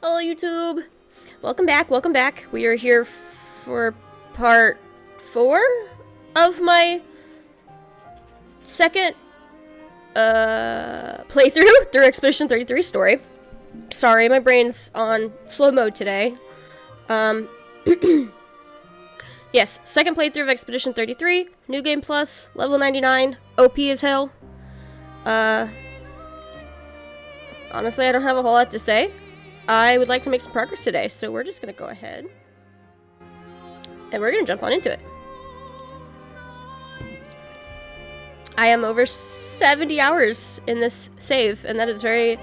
Hello, YouTube. Welcome back. Welcome back. We are here for part 4 of my second playthrough through Expedition 33 story. Sorry, my brain's on slow mode today. Yes, second playthrough of Expedition 33, New Game Plus, level 99, OP as hell. Honestly, I don't have a whole lot to say. I would like to make some progress today, so we're just gonna go ahead and we're gonna jump on into it. I am over 70 hours in this save, and that's a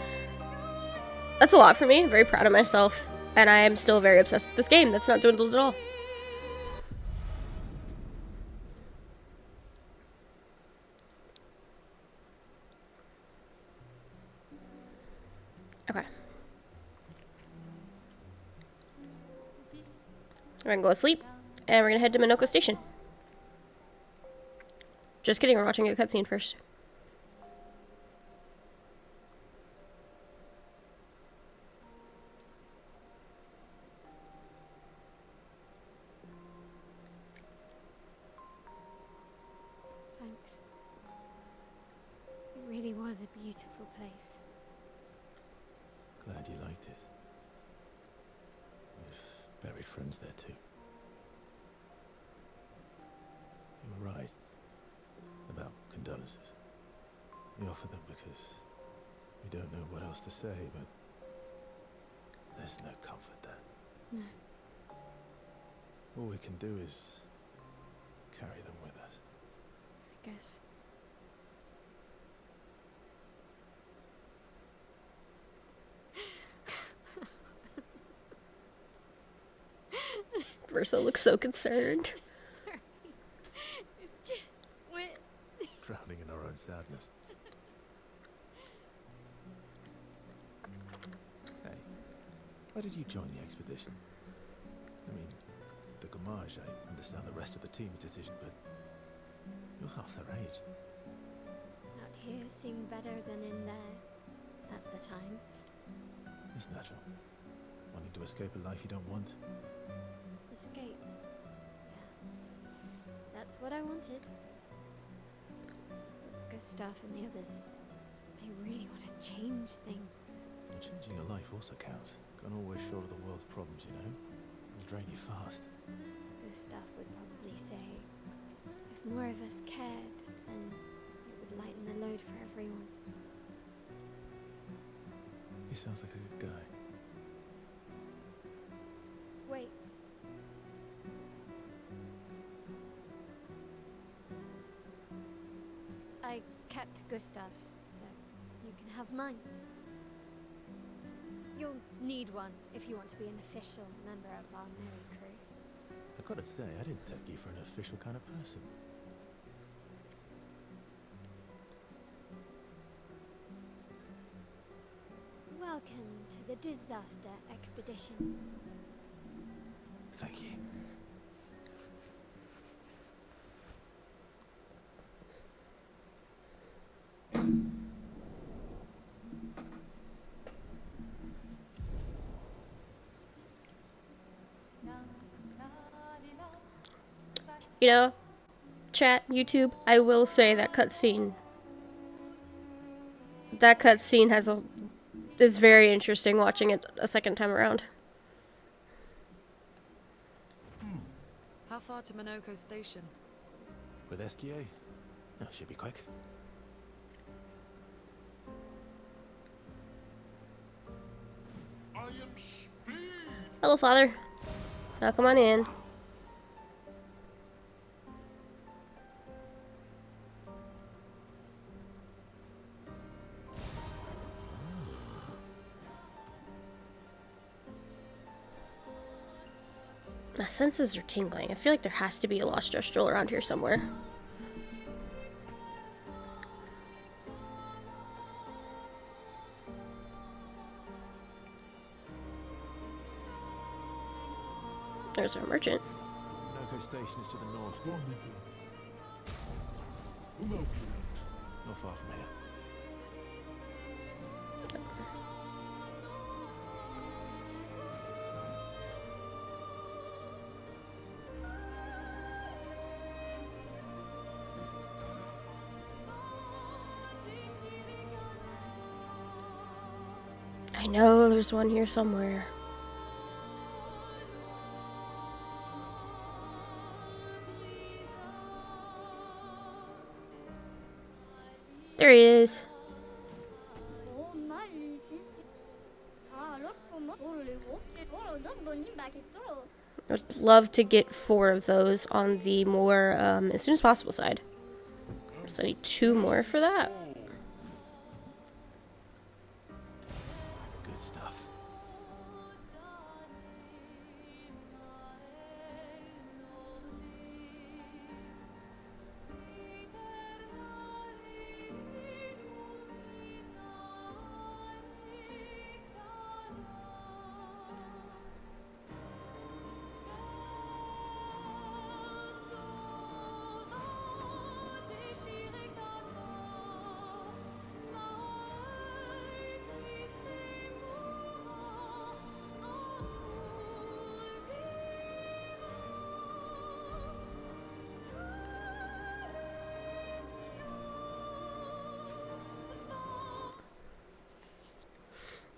lot for me. I'm very proud of myself, and I am still very obsessed with this game. That's not dwindled at all. Okay. We're gonna go to sleep, and we're gonna head to Minoko Station. Just kidding, we're watching a cutscene first. Thanks. It really was a beautiful place. Glad you liked it. We've buried friends there too. You were right about condolences. We offer them because we don't know what else to say, but there's no comfort there. No. All we can do is carry them with us. I guess. Verso looks so concerned. Sorry. It's just... we're... Drowning in our own sadness. Hey, why did you join the expedition? I mean, the Gommage, I understand the rest of the team's decision, but you're half their age. Out here seemed better than in there at the time. It's natural. Wanting to escape a life you don't want. Escape. Yeah. That's what I wanted. Gustav and the others, they really want to change things. And changing your life also counts. Can't always shoulder the world's problems, you know? It'll drain you fast. Gustav would probably say, if more of us cared, then it would lighten the load for everyone. He sounds like a good guy. Wait. I kept Gustav's, so you can have mine. You'll need one if you want to be an official member of our merry crew. I gotta say, I didn't take you for an official kind of person. Welcome to the disaster expedition. Thank you. You know, chat, YouTube, I will say that cutscene is very interesting watching it a second time around. How far to Minoko Station? With SQA? No, should be quick. Hello, Father. Now come on in. My senses are tingling. I feel like there has to be a lost Dustral around here somewhere. There's our merchant. Minoko Station is to the north. Not far from here. I know there's one here somewhere. There he is. I would love to get 4 of those on the more as soon as possible side. So I need 2 more for that. Good stuff.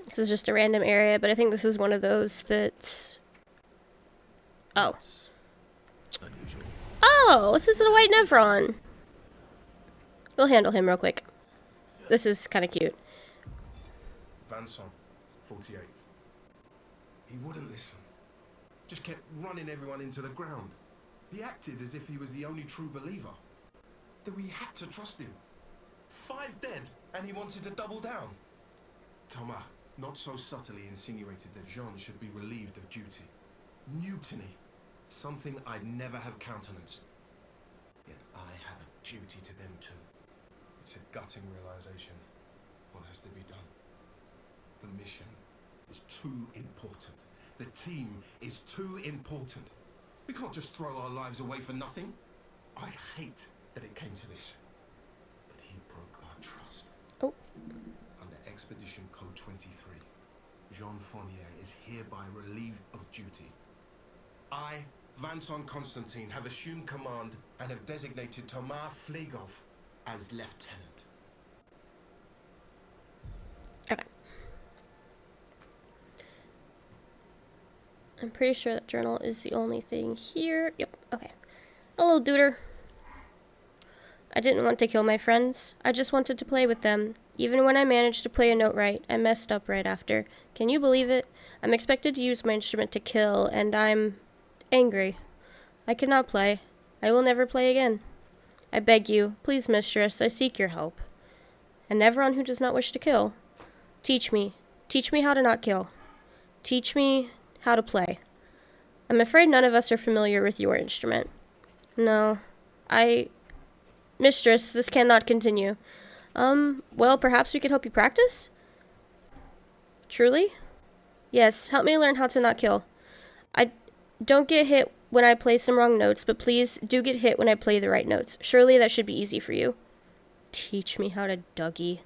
This is just a random area, but I think this is one of those that... Oh. That's unusual. Oh, this is a white Nevron. We'll handle him real quick. This is kind of cute. Vanson, 48. He wouldn't listen. Just kept running everyone into the ground. He acted as if he was the only true believer. That we had to trust him. 5 dead, and he wanted to double down. Thomas, not so subtly insinuated that Jean should be relieved of duty. Mutiny. Something I'd never have countenanced. Yet I have a duty to them too. It's a gutting realization. What has to be done? The mission is too important. The team is too important. We can't just throw our lives away for nothing. I hate that it came to this. But he broke our trust. Oh. Under Expedition Code 23, Jean Fournier is hereby relieved of duty. I, Vincent Constantine, have assumed command and have designated Thomas Flegov as lieutenant. Okay. I'm pretty sure that journal is the only thing here. Yep, okay. Hello, duder. I didn't want to kill my friends. I just wanted to play with them. Even when I managed to play a note right, I messed up right after. Can you believe it? I'm expected to use my instrument to kill, and I'm angry. I cannot play. I will never play again. I beg you, please, mistress, I seek your help. And everyone who does not wish to kill, teach me. Teach me how to not kill. Teach me how to play. I'm afraid none of us are familiar with your instrument. No, Mistress, this cannot continue. Well, perhaps we could help you practice? Truly? Yes, help me learn how to not kill. I don't get hit when I play some wrong notes, but please do get hit when I play the right notes. Surely that should be easy for you. Teach me how to Dougie.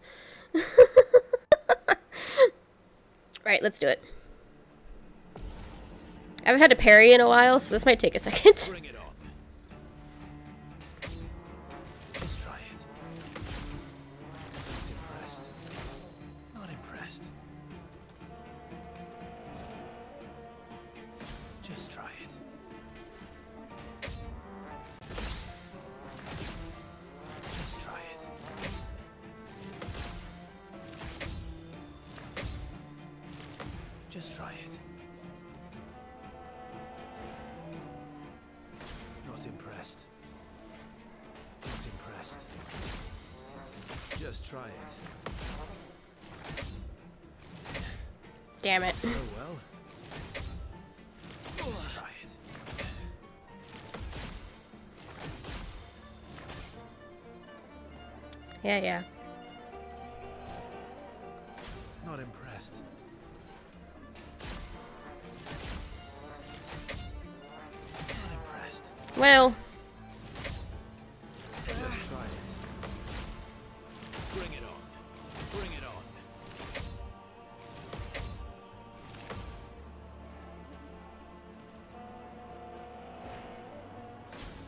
Right, let's do it. I haven't had to parry in a while, so this might take a second. Bring it on. Let's try it. Not impressed. Not impressed. Just try it. Just try it. Just try it. Not impressed. Not impressed. Just try it. Damn it. Oh well. Just try it. Yeah. Not impressed. Not impressed. Well, Just try it. Bring it on. Bring it on.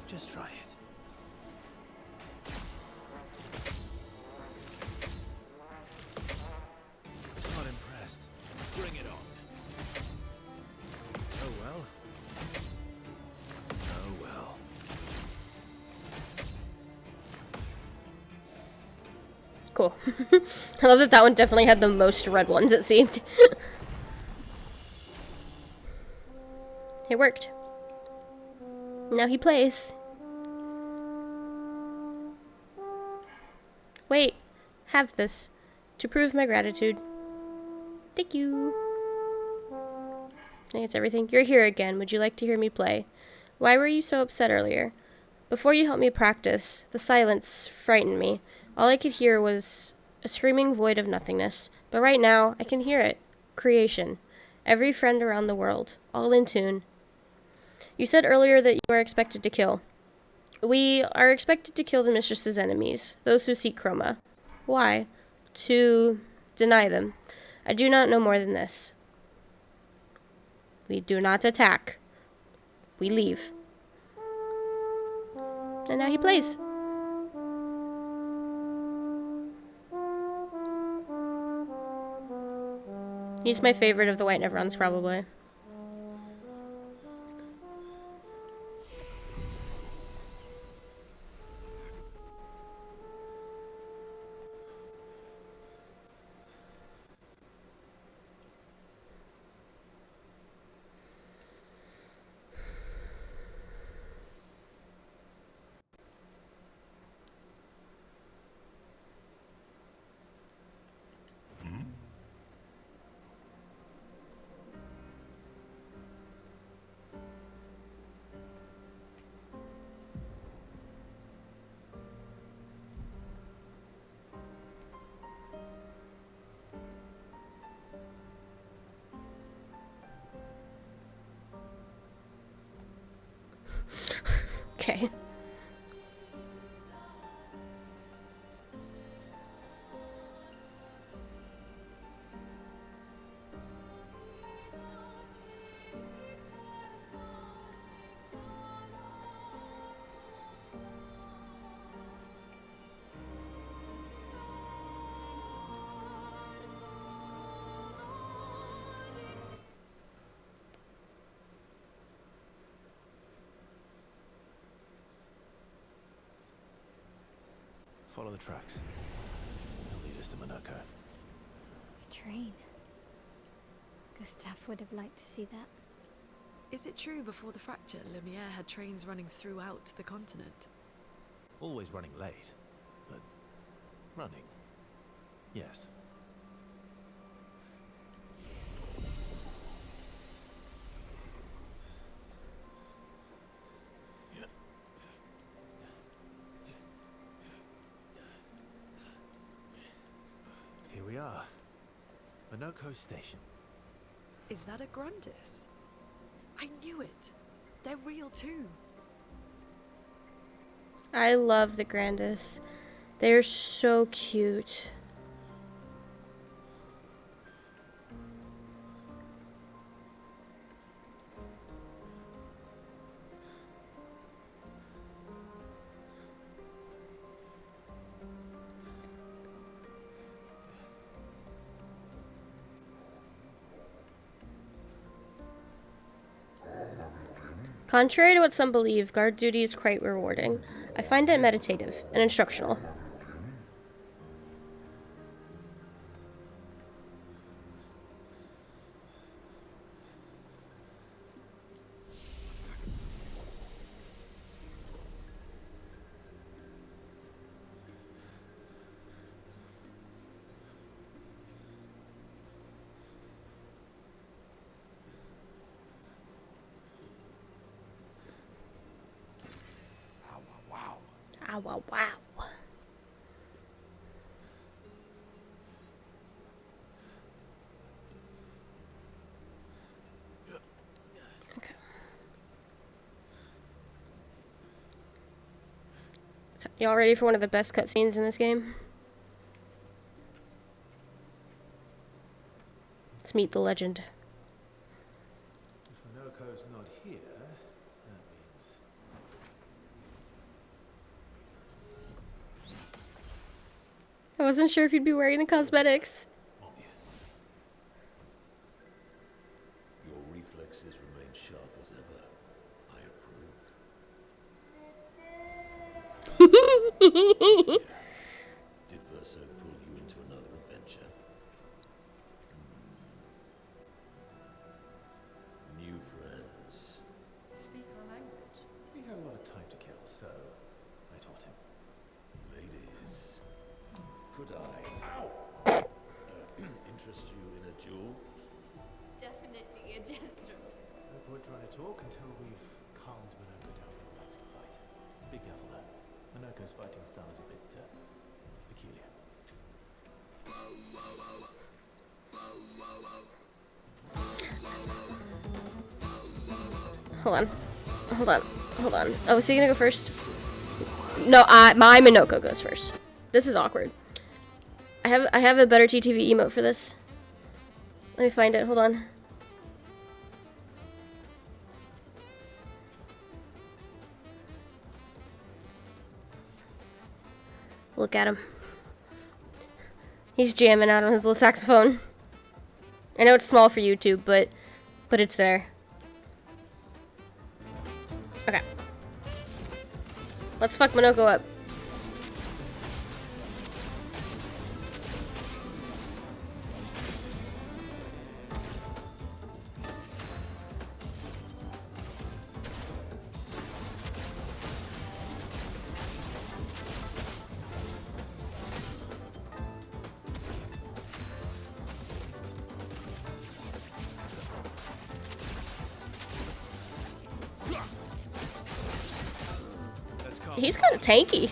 Just try it. Not impressed. Cool. I love that that one definitely had the most red ones, it seemed. It worked. Now he plays. Wait. Have this. To prove my gratitude. Thank you. I think it's everything. You're here again. Would you like to hear me play? Why were you so upset earlier? Before you helped me practice, the silence frightened me. All I could hear was a screaming void of nothingness. But right now, I can hear it. Creation. Every friend around the world. All in tune. You said earlier that you are expected to kill. We are expected to kill the mistress's enemies, those who seek Chroma. Why? To deny them. I do not know more than this. We do not attack. We leave. And now he plays. He's my favorite of the White Neverons, probably. Okay. Follow the tracks. They'll lead us to Monaco. A train. Gustav would have liked to see that. Is it true before the fracture, Lumiere had trains running throughout the continent? Always running late, but running. Yes. Here we are. Monaco Station. Is that a Grandis? I knew it. They're real too. I love the Grandis. They're so cute. Contrary to what some believe, guard duty is quite rewarding. I find it meditative and instructional. Wow, wow, wow. Okay. So, y'all ready for one of the best cutscenes in this game? Let's meet the legend. If Monaco's not here, that means... I wasn't sure if you'd be wearing the cosmetics. Obvious. Your reflexes remain sharp as ever. I approve. Did Verso pull new friends. Speak our language. He had a lot of time to kill, so I taught him. Ladies, could I interest you in a duel? Definitely a gesture. No point trying to talk until we've calmed Minoko down with a relaxing fight. Be careful though. Minoko's fighting style is a bit peculiar. Hold on. Hold on. Hold on. Oh, is he gonna go first? No, my Minoko goes first. This is awkward. I have a better TTV emote for this. Let me find it. Hold on. Look at him. He's jamming out on his little saxophone. I know it's small for YouTube, but it's there. Okay. Let's fuck Minoko up. He's kind of tanky.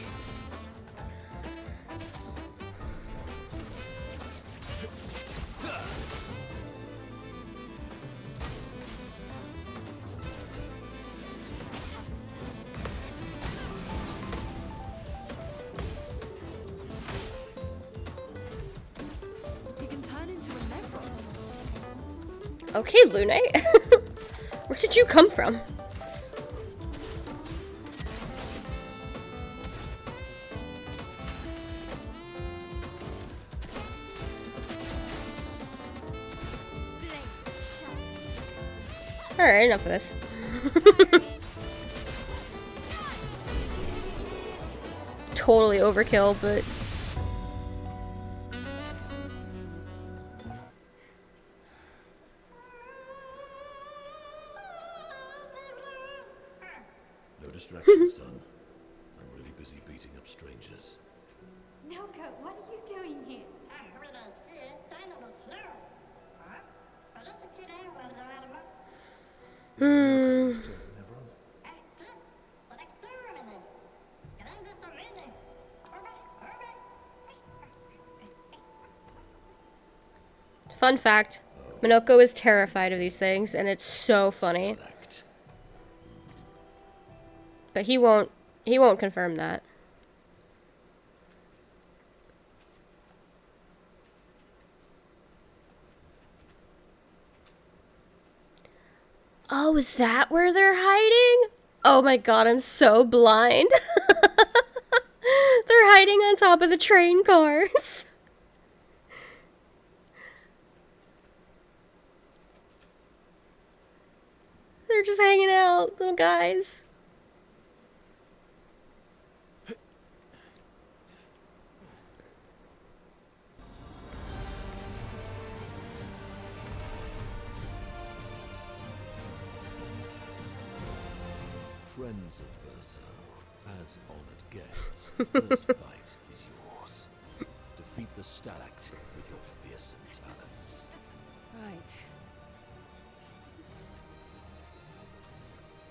He can turn into a Nevron. Okay, Lune. Where did you come from? Alright, enough of this. Totally overkill, but... No distraction, son. I'm really busy beating up strangers. Noko, what are you doing here? Fun fact, Minoko is terrified of these things, and it's so funny. Select. But he won't confirm that. Oh, is that where they're hiding? Oh my god, I'm so blind. They're hiding on top of the train cars. They're just hanging out, little guys. Friends of Verso, as honored guests, the first fight is yours. Defeat the Stalact with your fearsome talents. Right.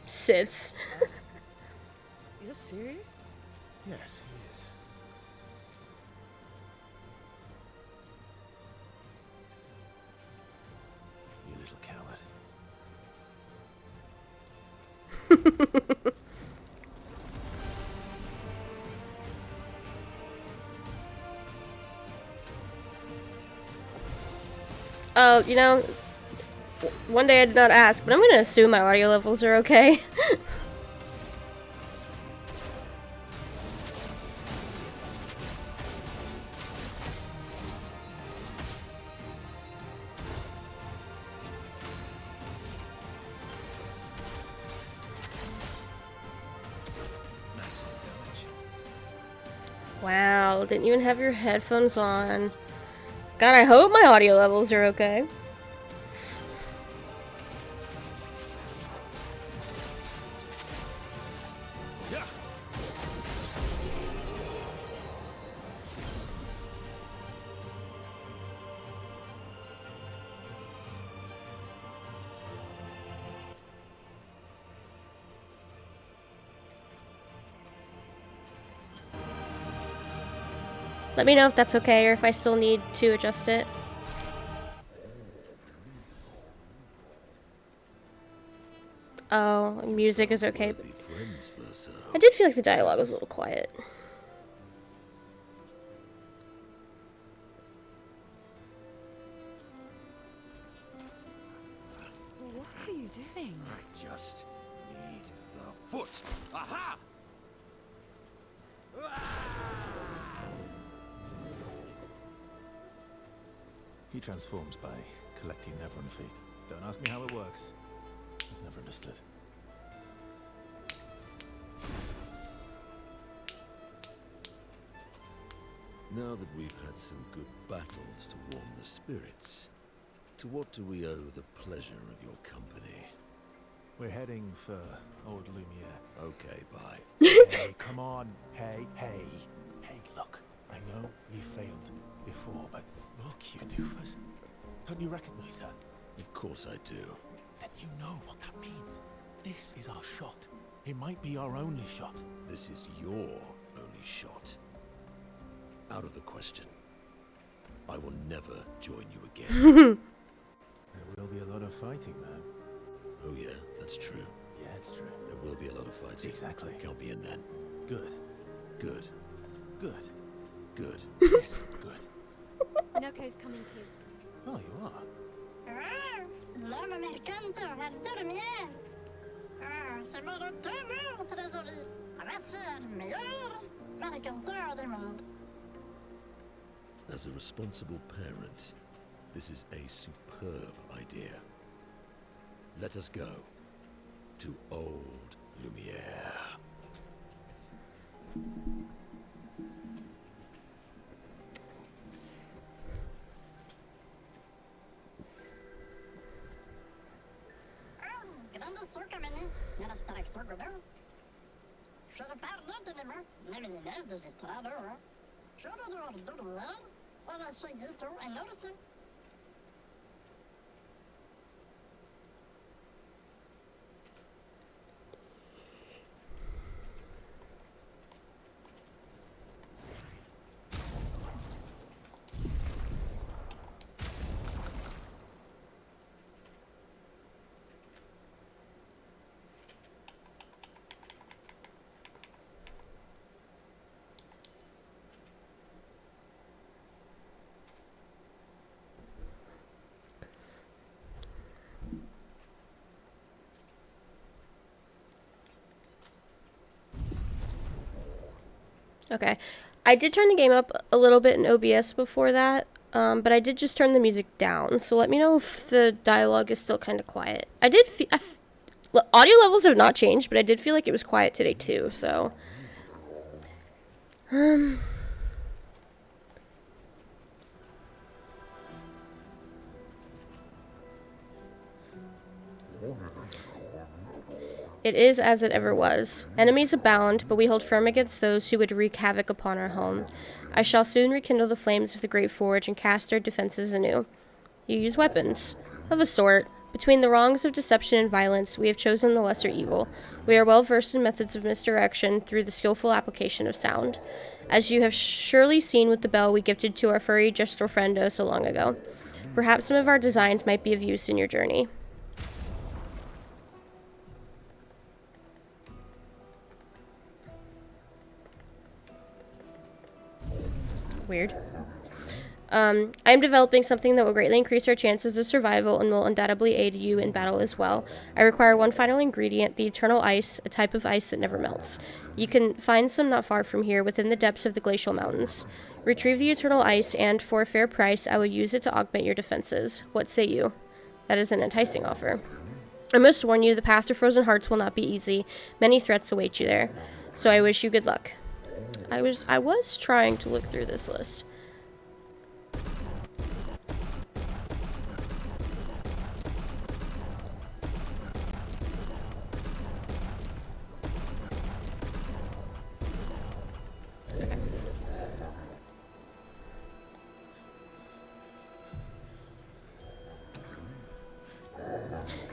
Siths. You're serious? Yes, he is. You little coward. Oh, you know, one day I did not ask, but I'm gonna assume my audio levels are okay. Maximum damage. Wow, didn't even have your headphones on. God, I hope my audio levels are okay. Let me know if that's okay or if I still need to adjust it. Oh, music is okay. Worthy friends, Verso. I did feel like the dialogue was a little quiet. What are you doing? I just need the foot. Aha! He transforms by collecting Neverun feet. Don't ask me how it works. I've never understood. Now that we've had some good battles to warm the spirits, to what do we owe the pleasure of your company? We're heading for Old Lumiere. Okay, bye. Hey, come on. Hey. Hey, look. I know you failed before, but look, you doofus. Don't you recognize her? Of course I do. Then you know what that means. This is our shot. It might be our only shot. This is your only shot. Out of the question. I will never join you again. There will be a lot of fighting, man. Oh yeah, that's true. Yeah, it's true. There will be a lot of fighting. Exactly. Count me in then. Good. Good. Good. Good. Yes, good. Noko's coming too. Oh, you are? L'homme mercante va dormir. C'est mon retour, trésorier. Voici le meilleur mercanteur du monde. As a responsible parent, this is a superb idea. Let us go to Old Lumiere. Grande socomanie, nella straktor godão. Should parla anymore, nevertheless, this is Strado. Should do well, or I should get to and notice it. Okay. I did turn the game up a little bit in OBS before that, but I did just turn the music down. So let me know if the dialogue is still kind of quiet. I did audio levels have not changed, but I did feel like it was quiet today too, so It is as it ever was. Enemies abound, but we hold firm against those who would wreak havoc upon our home. I shall soon rekindle the flames of the great forge and cast our defenses anew. You use weapons. Of a sort. Between the wrongs of deception and violence, we have chosen the lesser evil. We are well versed in methods of misdirection through the skillful application of sound. As you have surely seen with the bell we gifted to our furry gestor friendo so long ago. Perhaps some of our designs might be of use in your journey. Weird. I am developing something that will greatly increase our chances of survival and will undoubtedly aid you in battle as well. I require one final ingredient, the eternal ice, a type of ice that never melts. You can find some not far from here, within the depths of the glacial mountains. Retrieve the eternal ice, and for a fair price, I will use it to augment your defenses. What say you? That is an enticing offer. I must warn you, the path to Frozen Hearts will not be easy. Many threats await you there. So I wish you good luck. I was trying to look through this list. Okay.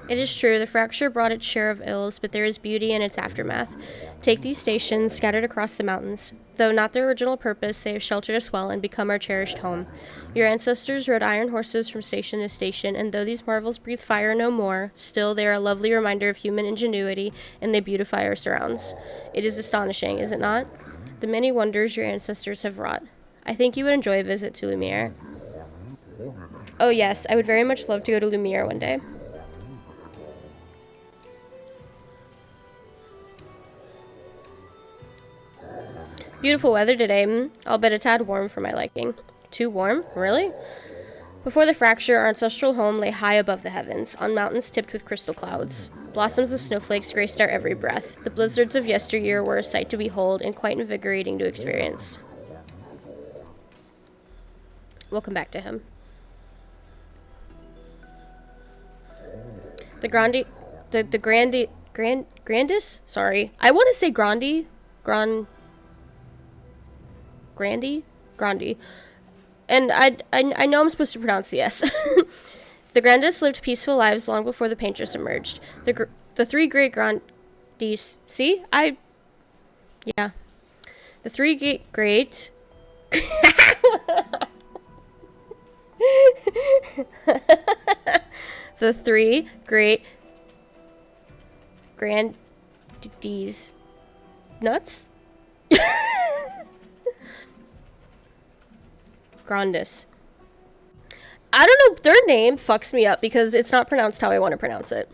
It is true, the fracture brought its share of ills, but there is beauty in its aftermath. Take these stations, scattered across the mountains. Though not their original purpose, they have sheltered us well and become our cherished home. Your ancestors rode iron horses from station to station, and though these marvels breathe fire no more, still they are a lovely reminder of human ingenuity, and they beautify our surrounds. It is astonishing, is it not? The many wonders your ancestors have wrought. I think you would enjoy a visit to Lumiere. Oh yes, I would very much love to go to Lumiere one day. Beautiful weather today. I'll bet a tad warm for my liking. Too warm? Really? Before the fracture, our ancestral home lay high above the heavens, on mountains tipped with crystal clouds. Blossoms of snowflakes graced our every breath. The blizzards of yesteryear were a sight to behold and quite invigorating to experience. We'll come back to him. The Grandis? Sorry. I want to say Grandi. Grandi. And I know I'm supposed to pronounce the S. The Grandis lived peaceful lives long before the painters emerged. The three great Grandis... See? Yeah. The three great... The three great Grandis... Nuts? Grandis. I don't know, their name fucks me up because it's not pronounced how I want to pronounce it.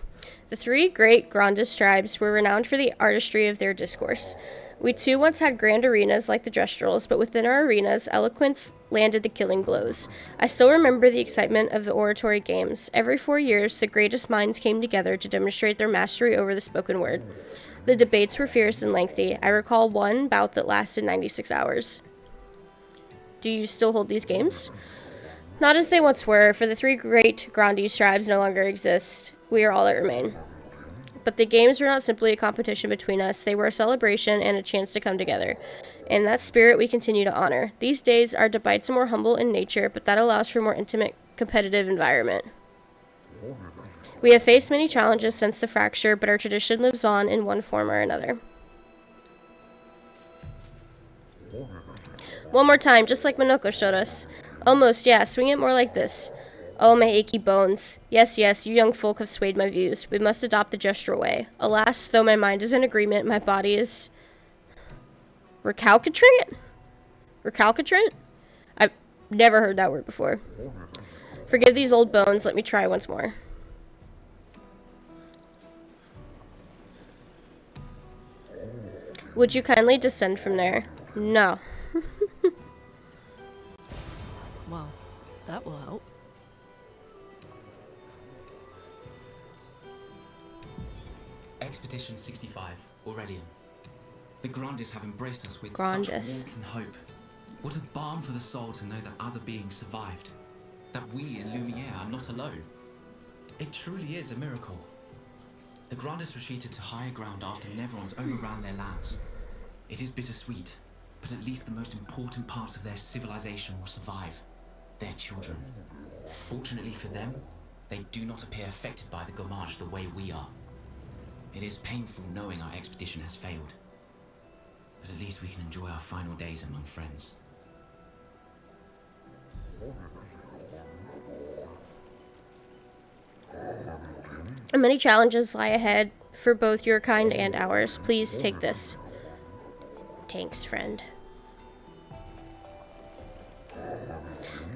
The three great Grandis tribes were renowned for the artistry of their discourse. We too once had grand arenas like the Gestrels, but within our arenas, eloquence landed the killing blows. I still remember the excitement of the oratory games. Every 4 years, the greatest minds came together to demonstrate their mastery over the spoken word. The debates were fierce and lengthy. I recall one bout that lasted 96 hours. Do you still hold these games? Not as they once were, for the three great Grandis tribes no longer exist. We are all that remain. But the games were not simply a competition between us. They were a celebration and a chance to come together. In that spirit, we continue to honor. These days, our debates are more humble in nature, but that allows for a more intimate, competitive environment. We have faced many challenges since the fracture, but our tradition lives on in one form or another. One more time, just like Minoko showed us. Almost, yeah, swing it more like this. Oh, my achy bones. Yes, you young folk have swayed my views. We must adopt the gestural way. Alas, though my mind is in agreement, my body is... Recalcitrant? I've never heard that word before. Forgive these old bones, let me try once more. Would you kindly descend from there? No. Well, that will help. Expedition 65, Aurelian. The Grandis have embraced us with Grandis. such warmth and hope. What a balm for the soul to know that other beings survived. That we in Lumiere are not alone. It truly is a miracle. The Grandis retreated to higher ground after Neverons overran their lands. It is bittersweet, but at least the most important parts of their civilization will survive. Their children. Fortunately for them, they do not appear affected by the Gommage the way we are. It is painful knowing our expedition has failed. But at least we can enjoy our final days among friends. Many challenges lie ahead for both your kind and ours. Please take this. Thanks, friend.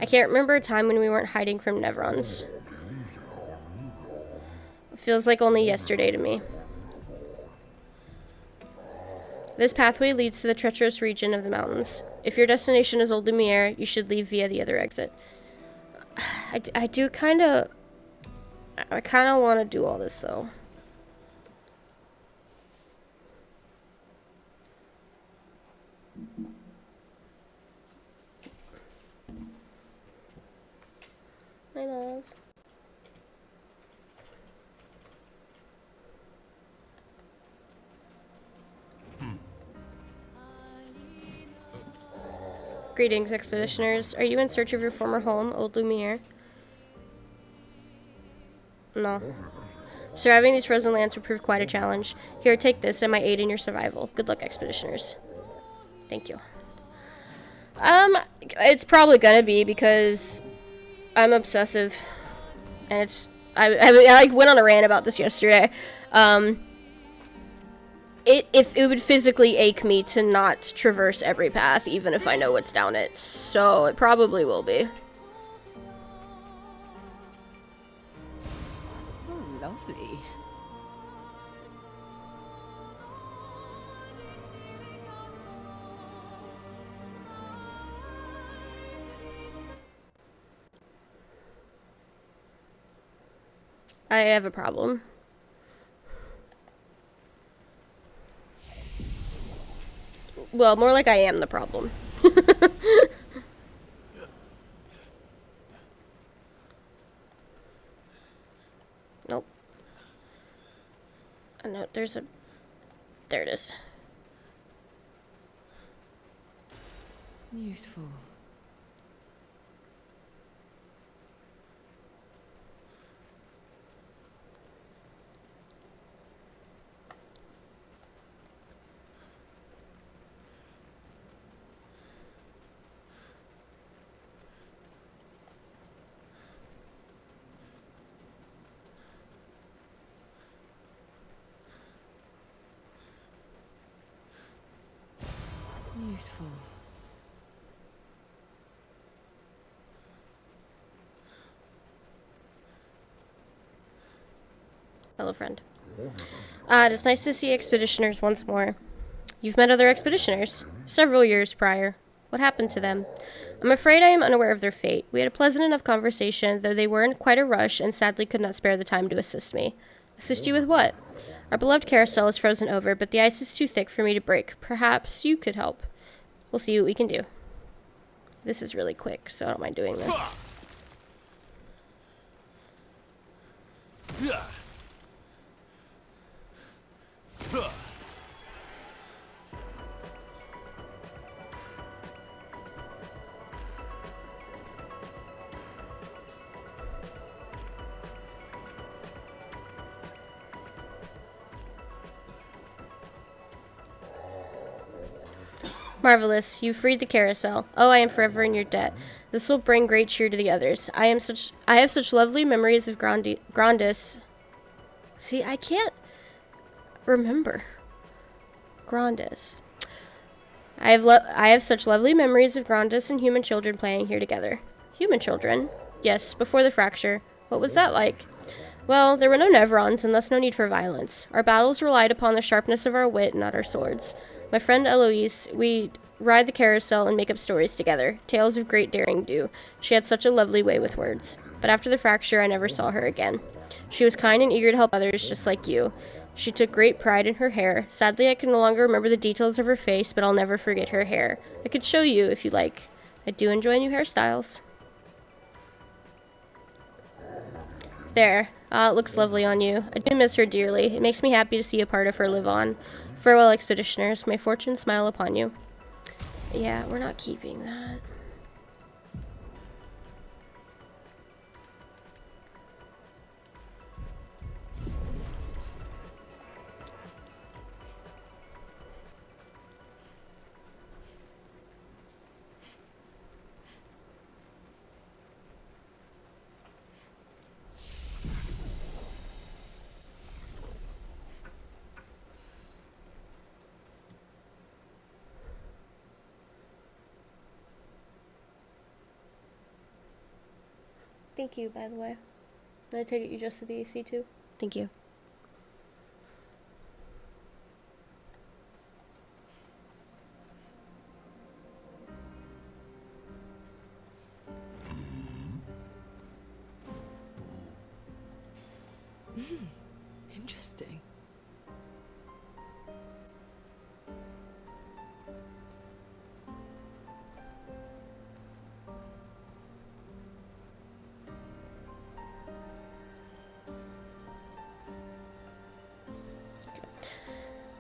I can't remember a time when we weren't hiding from Neverons. It feels like only yesterday to me. This pathway leads to the treacherous region of the mountains. If your destination is Old Lumiere, you should leave via the other exit. I kind of want to do all this, though. My love. Greetings, expeditioners. Are you in search of your former home, Old Lumiere? No. Surviving these frozen lands will prove quite a challenge. Here, take this and my aid in your survival. Good luck, expeditioners. Thank you. It's probably gonna be because I'm obsessive, and I like went on a rant about this yesterday. If it would physically ache me to not traverse every path, even if I know what's down it. So it probably will be. Oh, lovely. I have a problem. Well, more like I am the problem. Nope. Oh, no, there's a... There it is. Useful. Useful. Hello, friend. It is nice to see expeditioners once more. You've met other expeditioners, several years prior. What happened to them? I'm afraid I am unaware of their fate. We had a pleasant enough conversation, though they were in quite a rush and sadly could not spare the time to assist me. Assist you with what? Our beloved carousel is frozen over, but the ice is too thick for me to break. Perhaps you could help. We'll see what we can do. This is really quick, so I don't mind doing this. Marvelous. You freed the carousel. Oh, I am forever in your debt. This will bring great cheer to the others. I have such lovely memories of Grandis. See, I can't remember. Grandis. I have such lovely memories of Grandis and human children playing here together. Human children? Yes, before the fracture. What was that like? Well, there were no Nevrons, and thus no need for violence. Our battles relied upon the sharpness of our wit, not our swords. My friend Eloise, we ride the carousel and make up stories together, tales of great daring do. She had such a lovely way with words. But after the fracture, I never saw her again. She was kind and eager to help others, just like you. She took great pride in her hair. Sadly, I can no longer remember the details of her face, but I'll never forget her hair. I could show you if you like. I do enjoy new hairstyles. There. Ah, it looks lovely on you. I do miss her dearly. It makes me happy to see a part of her live on. Farewell, expeditioners. May fortune smile upon you. Yeah, we're not keeping that. Thank you, by the way. Did I take it you just to the AC too? Thank you. Interesting.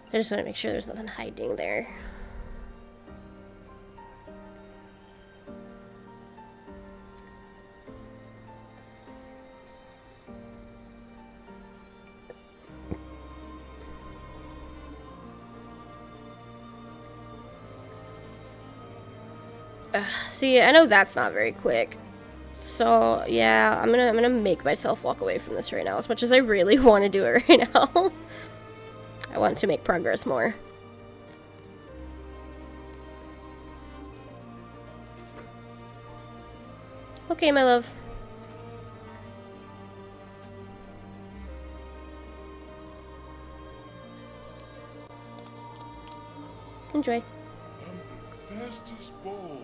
I just want to make sure there's nothing hiding there. See, I know that's not very quick. So, yeah, I'm gonna make myself walk away from this right now, as much as I really want to do it right now. I want to make progress more. Okay, my love. Enjoy. I'm the fastest ball.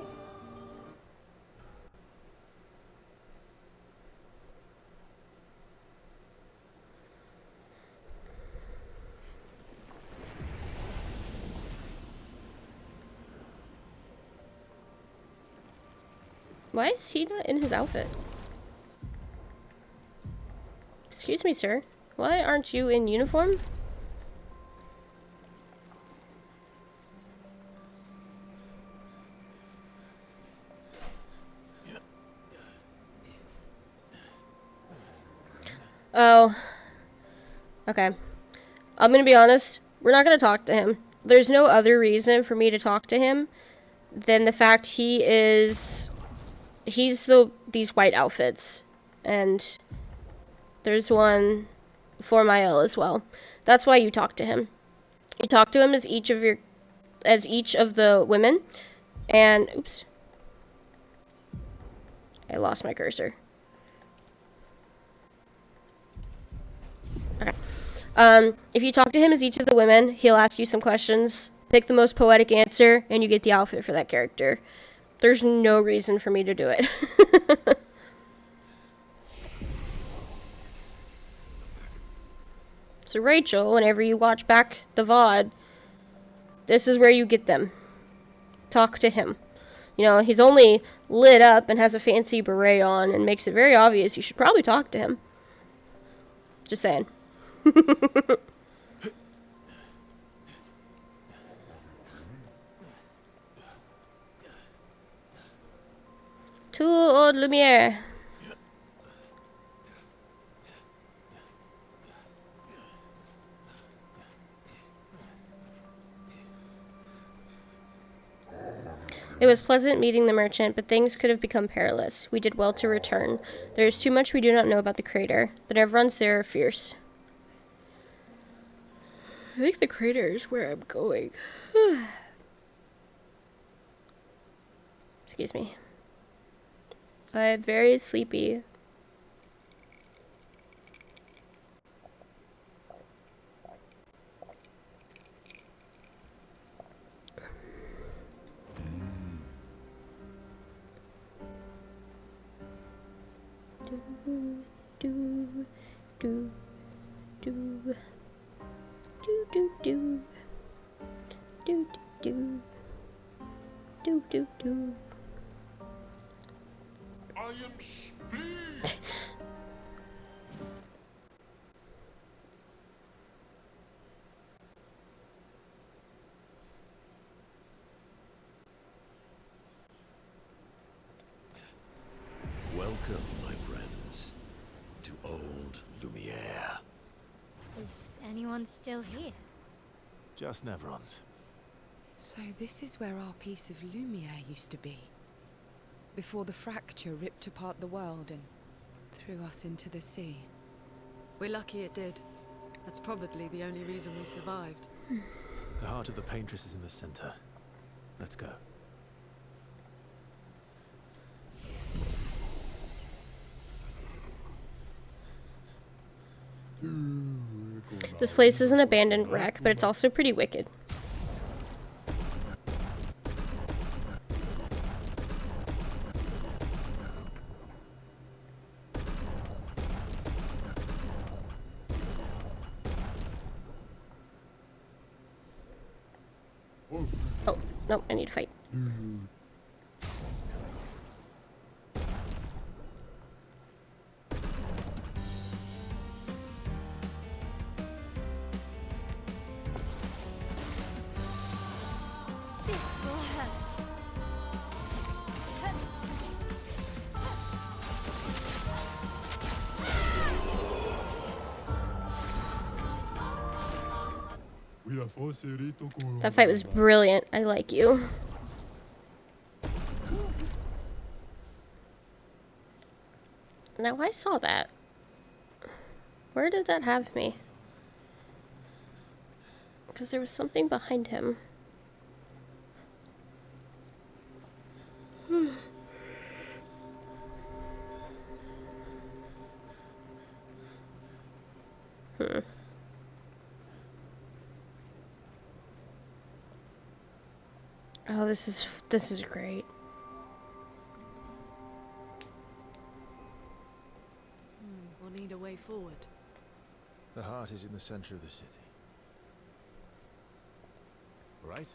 Why is he not in his outfit? Excuse me, sir. Why aren't you in uniform? Oh. Okay. I'm gonna be honest. We're not gonna talk to him. There's no other reason for me to talk to him than the fact he's these white outfits, and there's one for Mael as well. That's why you talk to him. You talk to him as each of the women, and oops, I lost my cursor. Okay. If you talk to him as each of the women, he'll ask you some questions. Pick the most poetic answer, and you get the outfit for that character. There's no reason for me to do it. So Rachel, whenever you watch back the VOD, this is where you get them. Talk to him. You know, he's only lit up and has a fancy beret on and makes it very obvious you should probably talk to him. Just saying. Tout haut de lumière. It was pleasant meeting the merchant, but things could have become perilous. We did well to return. There is too much we do not know about the crater. The Nevrons there are fierce. I think the crater is where I'm going. Excuse me. I'm very sleepy. Do do do do do do do do do do do. I am speed. Welcome, my friends, to old Lumiere. Is anyone still here? Just Nevrons. So this is where our piece of Lumiere used to be. Before the fracture ripped apart the world and threw us into the sea. We're lucky it did. That's probably the only reason we survived. The heart of the paintress is in the center. Let's go. This place is an abandoned wreck, but it's also pretty wicked. Oh, no, I need to fight. This will hurt. That fight was brilliant. I like you. Now I saw that. Where did that have me? Because there was something behind him. Oh, this is great. We'll need a way forward. The heart is in the center of the city. Right?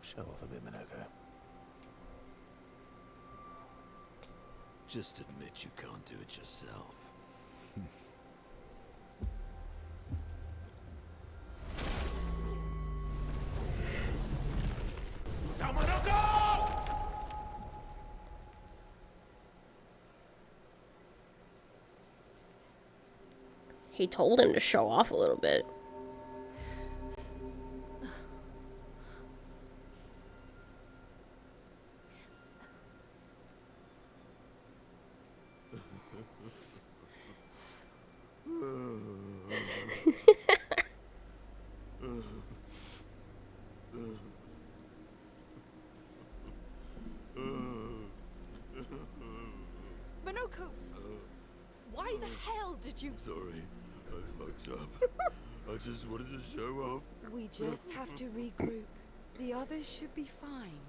Show off a bit, Minoko. Just admit you can't do it yourself. He told him to show off a little bit. Minoko! Why the hell did you... Sorry, I fucked up. I just wanted to show off. We just have to regroup. The others should be fine.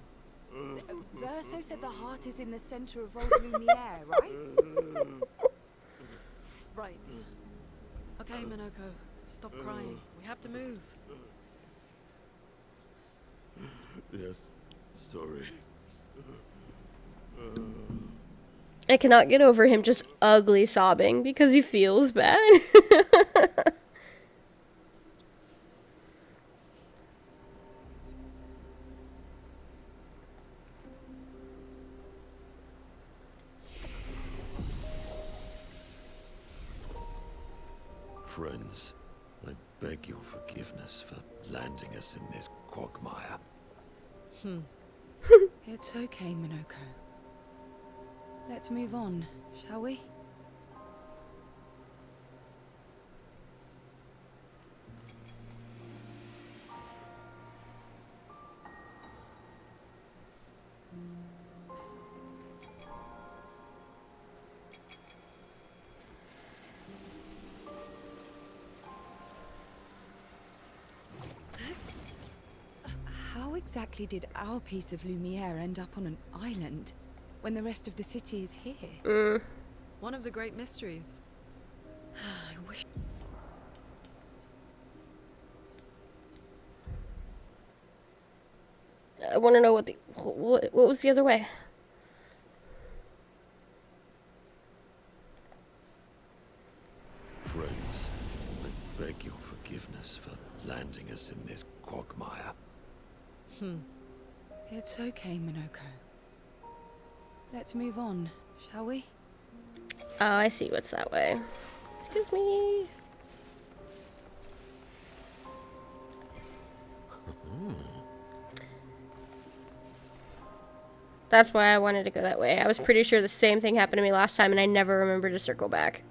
Verso said the heart is in the center of Old Lumiere, right? Right. Okay, Minoko. Stop crying. We have to move. Yes, sorry. I cannot get over him just ugly sobbing because he feels bad. Friends, I beg your forgiveness for landing us in this quagmire. It's okay, Minoko. Let's move on, shall we? How exactly did our piece of Lumiere end up on an island when the rest of the city is here? One of the great mysteries. I wish... I want to know what was the other way. Friends, I beg your forgiveness for landing us in this quagmire. It's okay, Minoko. Let's move on, shall we? Oh, I see what's that way. Excuse me. That's why I wanted to go that way. I was pretty sure the same thing happened to me last time and I never remembered to circle back.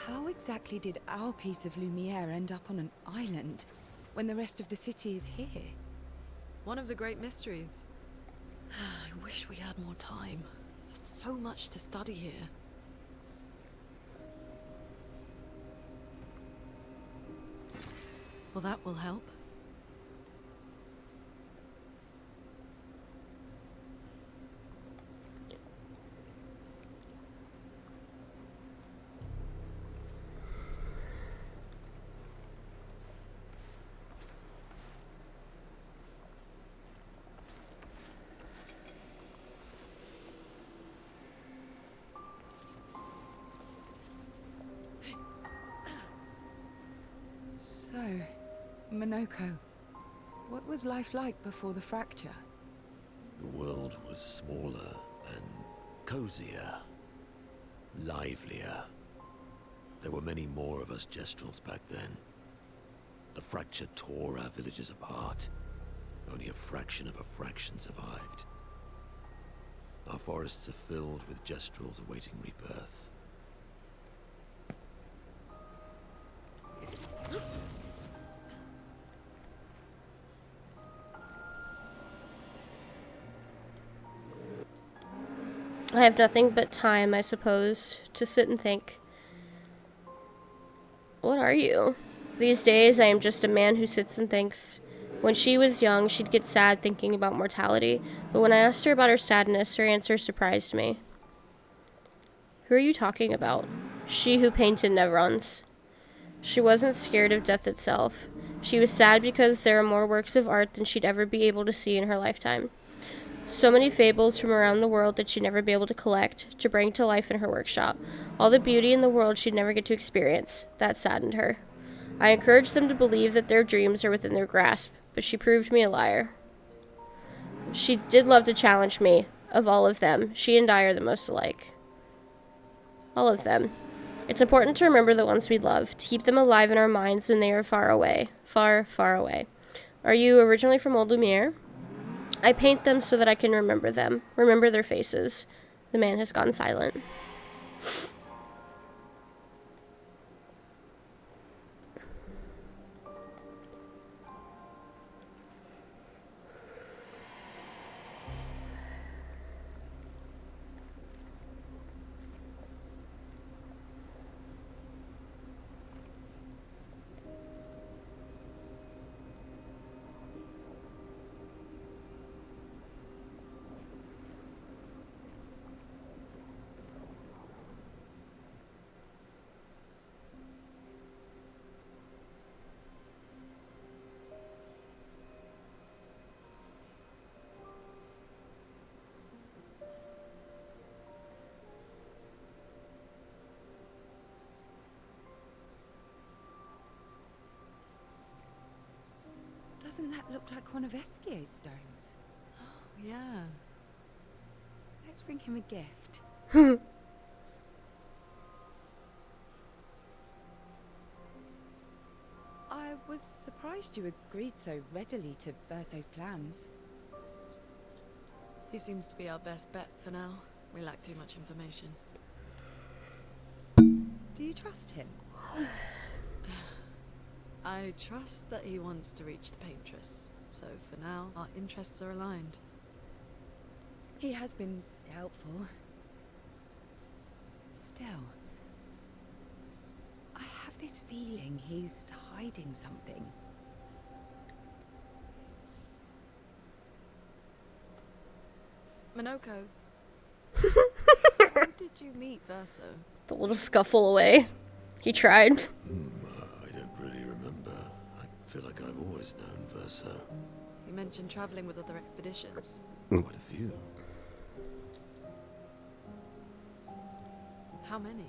How exactly did our piece of Lumiere end up on an island when the rest of the city is here? One of the great mysteries. I wish we had more time. There's so much to study here. Well, that will help. So, Minoko, what was life like before the fracture? The world was smaller and cozier, livelier. There were many more of us Gestrels back then. The fracture tore our villages apart. Only a fraction of a fraction survived. Our forests are filled with gestrels awaiting rebirth. I have nothing but time, I suppose, to sit and think. What are you? These days, I am just a man who sits and thinks. When she was young, she'd get sad thinking about mortality, but when I asked her about her sadness, her answer surprised me. Who are you talking about? She who painted Nevrons. She wasn't scared of death itself. She was sad because there are more works of art than she'd ever be able to see in her lifetime. So many fables from around the world that she'd never be able to collect, to bring to life in her workshop. All the beauty in the world she'd never get to experience. That saddened her. I encouraged them to believe that their dreams are within their grasp, but she proved me a liar. She did love to challenge me. Of all of them, she and I are the most alike. All of them. It's important to remember the ones we love, to keep them alive in our minds when they are far away. Far, far away. Are you originally from Old Lumiere? I paint them so that I can remember them, remember their faces. The man has gone silent. Doesn't that look like one of Esquier's stones? Oh, yeah. Let's bring him a gift. I was surprised you agreed so readily to Verso's plans. He seems to be our best bet for now. We lack too much information. Do you trust him? I trust that he wants to reach the Paintress, so for now, our interests are aligned. He has been helpful. Still, I have this feeling he's hiding something. Minoko, how did you meet Verso? The little scuffle away. He tried. I don't really remember. I feel like I've always known Verso. You mentioned traveling with other expeditions. Quite a few. How many?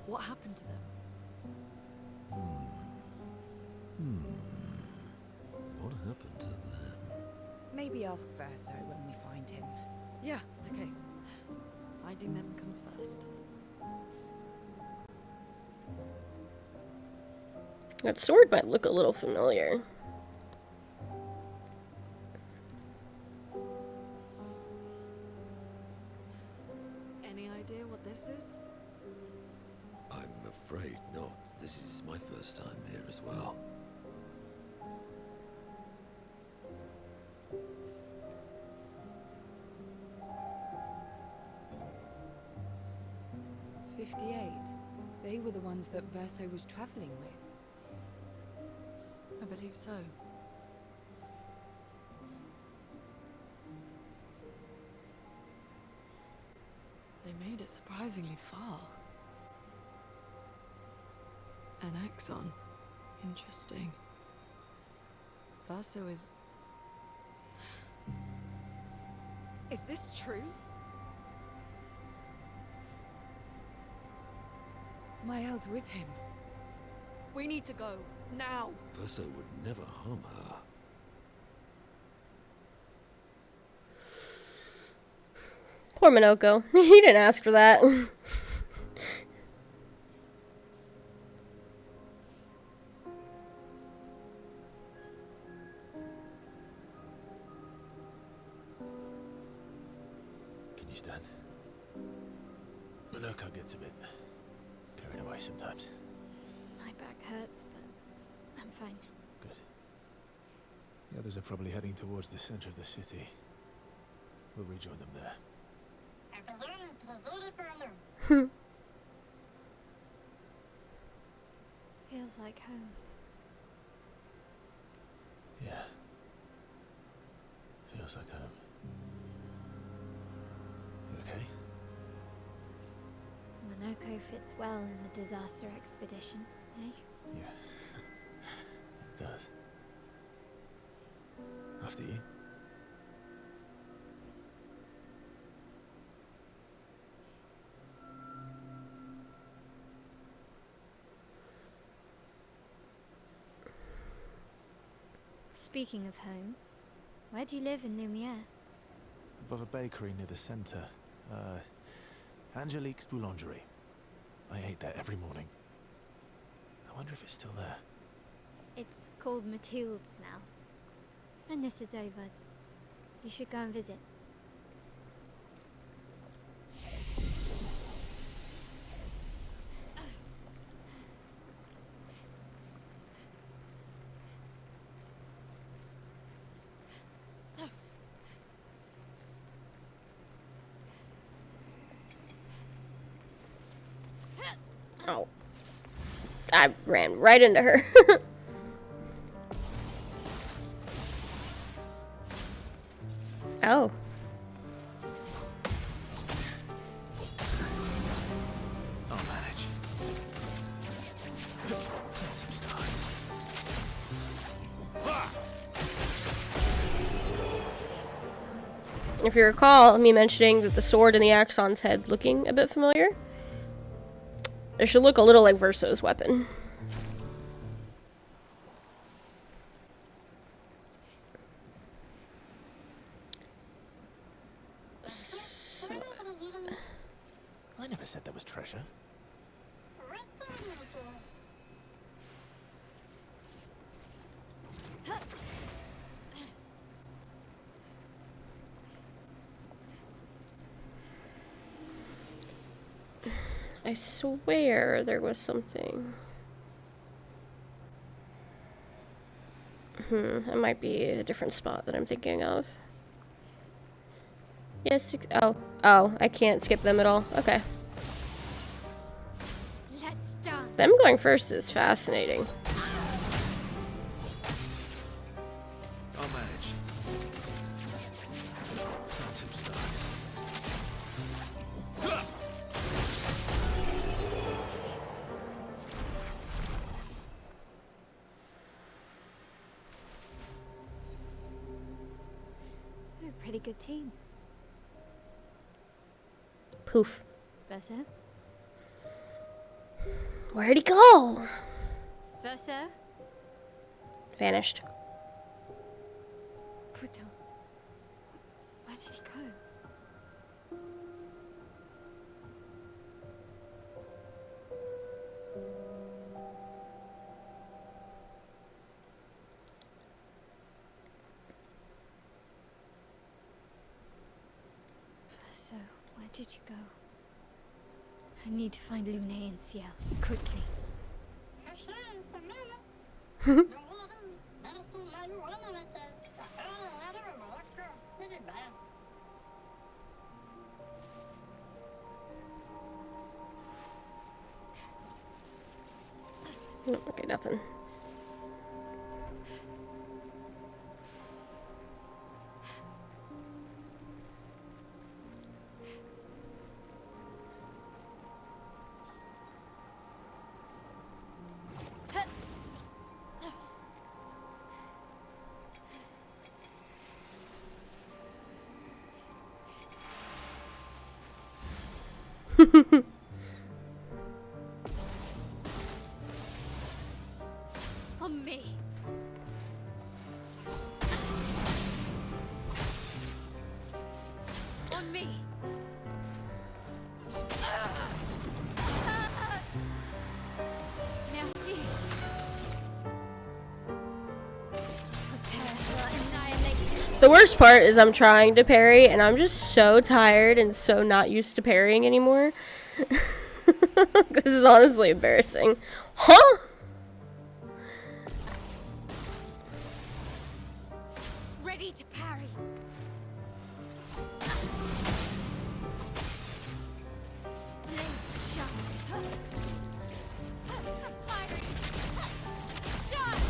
What happened to them? What happened to them? Maybe ask Verso when we find him. Yeah, okay. Finding them comes first. That sword might look a little familiar. Any idea what this is? I'm afraid not. This is my first time here as well. They were the ones that Verso was traveling with. I believe so. They made it surprisingly far. An axon. Interesting. Verso is... Is this true? Mael's with him. We need to go. Now! Verso would never harm her. Poor Minoko. He didn't ask for that. You stand. Minoko gets a bit carried away sometimes. My back hurts, but I'm fine. Good. The others are probably heading towards the center of the city. We'll rejoin them there. Feels like home. Yeah. Feels like home. You okay? Monoko fits well in the disaster expedition, eh? Yeah. It does. After you. Speaking of home, where do you live in Lumiere? Above a bakery near the center. Angelique's Boulangerie. I ate there every morning. I wonder if it's still there. It's called Mathilde's now. When this is over, you should go and visit. Oh. I ran right into her. Oh. I'll manage. Some stars. If you recall me mentioning that the sword in the Axon's head looking a bit familiar, it should look a little like Verso's weapon. I never said there was treasure. I swear there was something. It might be a different spot that I'm thinking of. Yes. Oh, I can't skip them at all. Okay. Let's dance. Them going first is fascinating. I'll manage. Phantom stars. We're a pretty good team. Poof. Verso? Where'd he go? Verso? Vanished. Putain. Where did he go? Verso, where did you go? I need to find Lune and Ciel, quickly. Okay, nothing. On me. On me. Merci. Prepare for annihilation. The worst part is I'm trying to parry, and I'm just so tired and so not used to parrying anymore. This is honestly embarrassing. Huh? Ready to parry. Blades sharp. Firing. Done.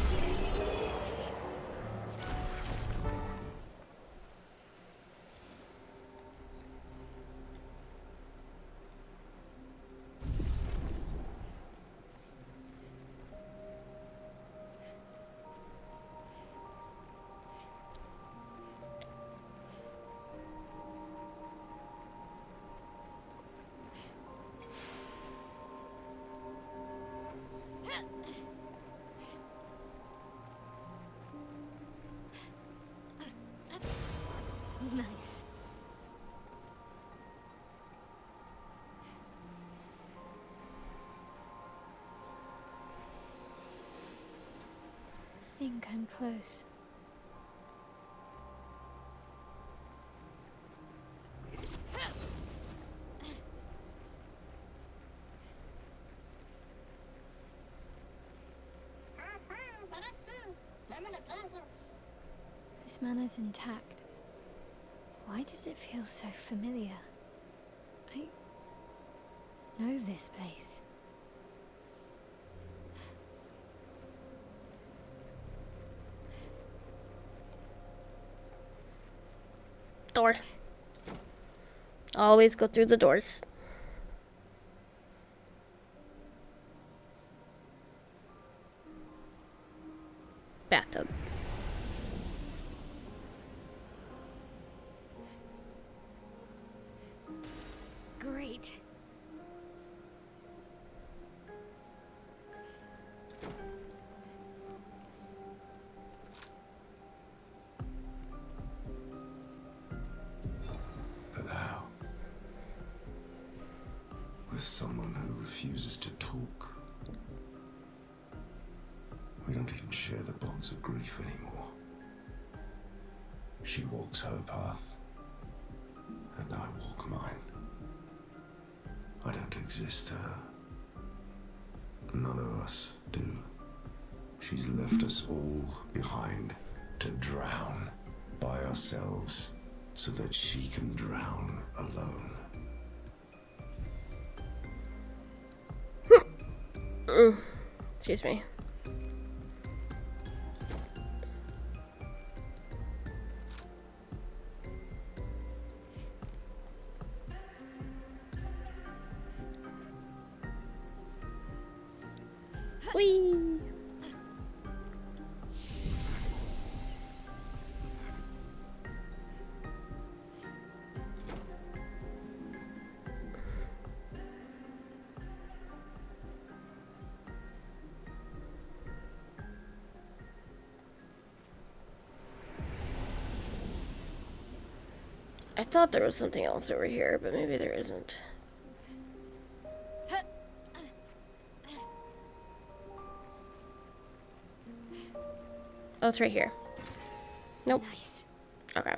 Nice. I think I'm close. This manor's intact. Why does it feel so familiar? I know this place. Door. Always go through the doors. Bathtub. Great. But how? With someone who refuses to talk. We don't even share the bonds of grief anymore. She walks her path, and I walk mine. I don't exist to her. None of us do. She's left us all behind to drown by ourselves so that she can drown alone. Excuse me. Whee! I thought there was something else over here, but maybe there isn't. Oh, it's right here. Nope. Nice. Okay.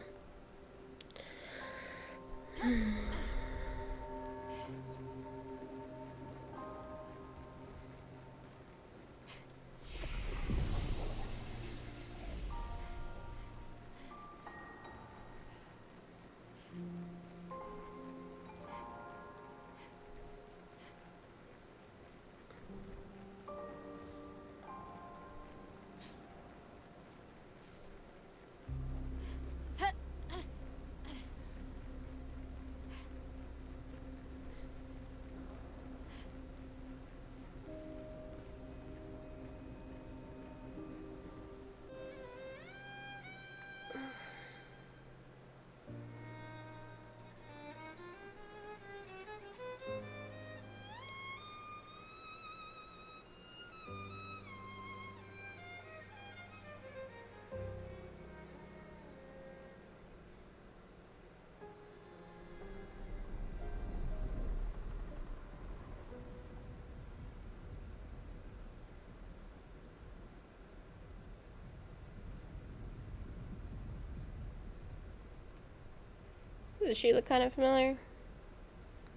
Does she look kind of familiar?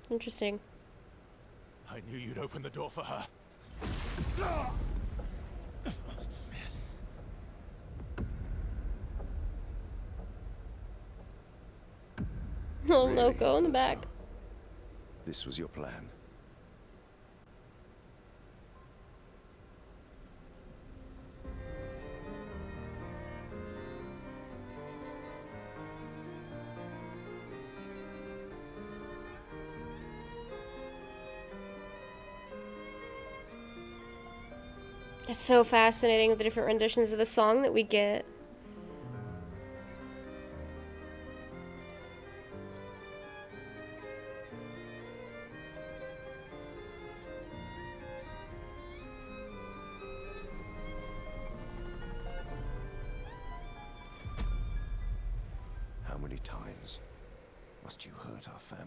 Interesting. I knew you'd open the door for her. Oh no, go in the back. This was your plan. It's so fascinating with the different renditions of the song that we get. How many times must you hurt our family?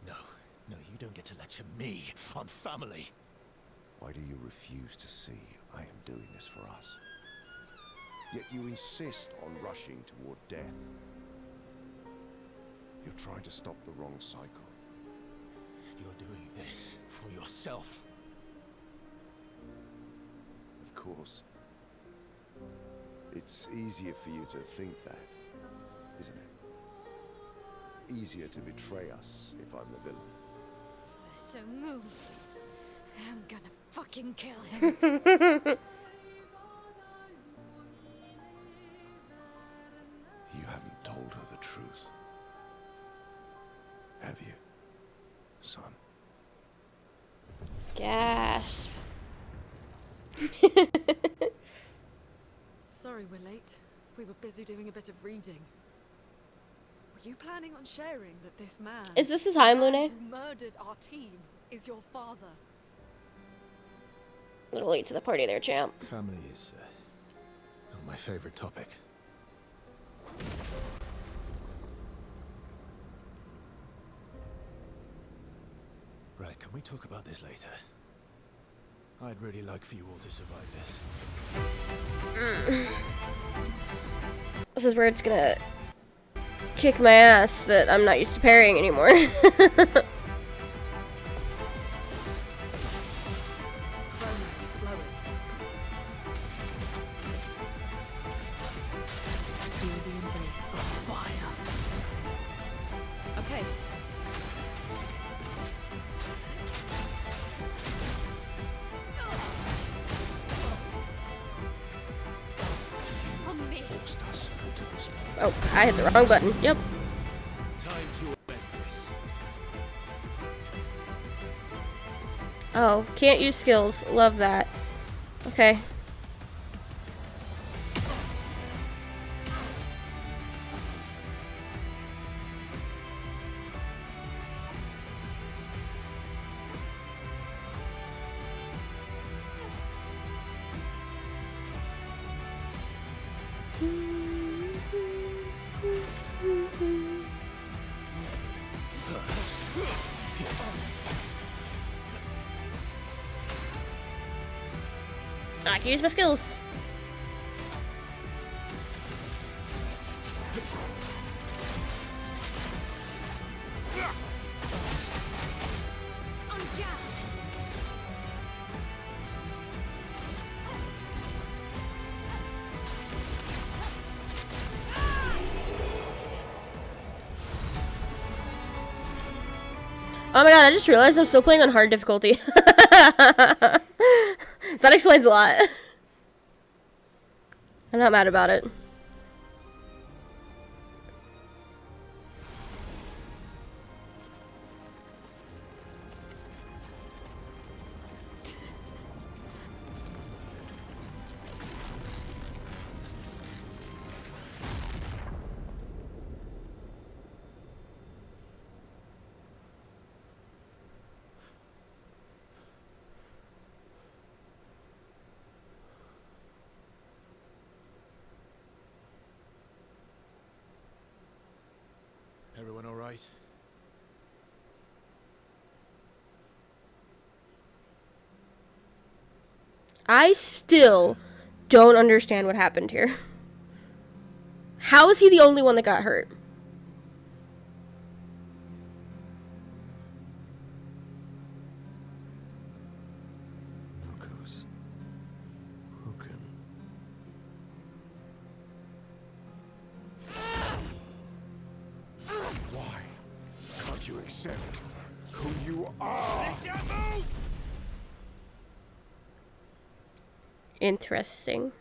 No, you don't get to lecture me on family. Why do you refuse to see I am doing this for us? Yet you insist on rushing toward death. You're trying to stop the wrong cycle. You're doing this for yourself. Of course. It's easier for you to think that, isn't it? Easier to betray us if I'm the villain. So move. I'm gonna fucking kill him. You haven't told her the truth. Have you, son? Gasp. Sorry we're late. We were busy doing a bit of reading. Were you planning on sharing that this man... Is this the time, man Lune? who murdered our team is your father? A little late to the party there, champ. Family is not my favorite topic. Right, can we talk about this later? I'd really like for you all to survive this. This is where it's gonna kick my ass that I'm not used to parrying anymore. Oh, I hit the wrong button. Yep. Time to end this. Oh, can't use skills. Love that. Okay. I can use my skills. Oh my god, I just realized I'm still playing on hard difficulty. That explains a lot. I'm not mad about it. Everyone all right? I still don't understand what happened here. How is he the only one that got hurt? accept who you are. Interesting.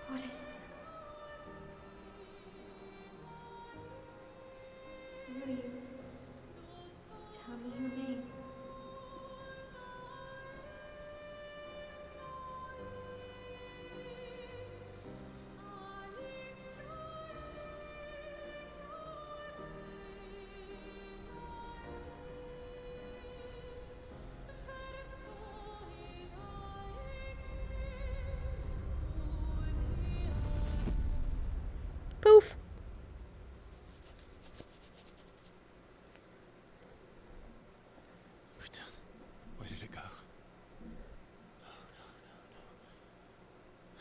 What is that? Will you tell me your name? Poof. Where did it go? No.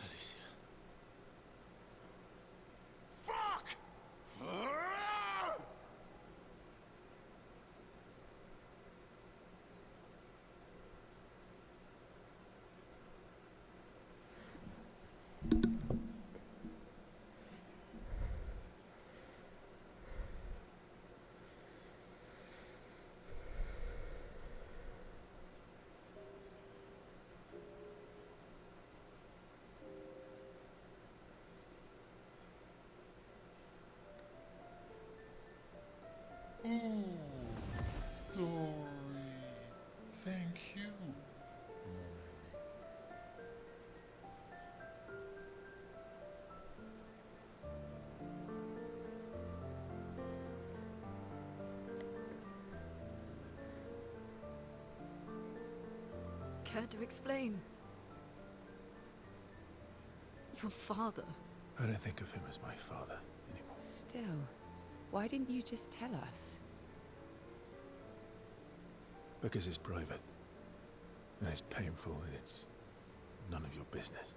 Alicia. Fuck! Oh, Dory. Thank you, Normandy. Care to explain? Your father. I don't think of him as my father anymore. Still, why didn't you just tell us? Because it's private. And it's painful and it's none of your business.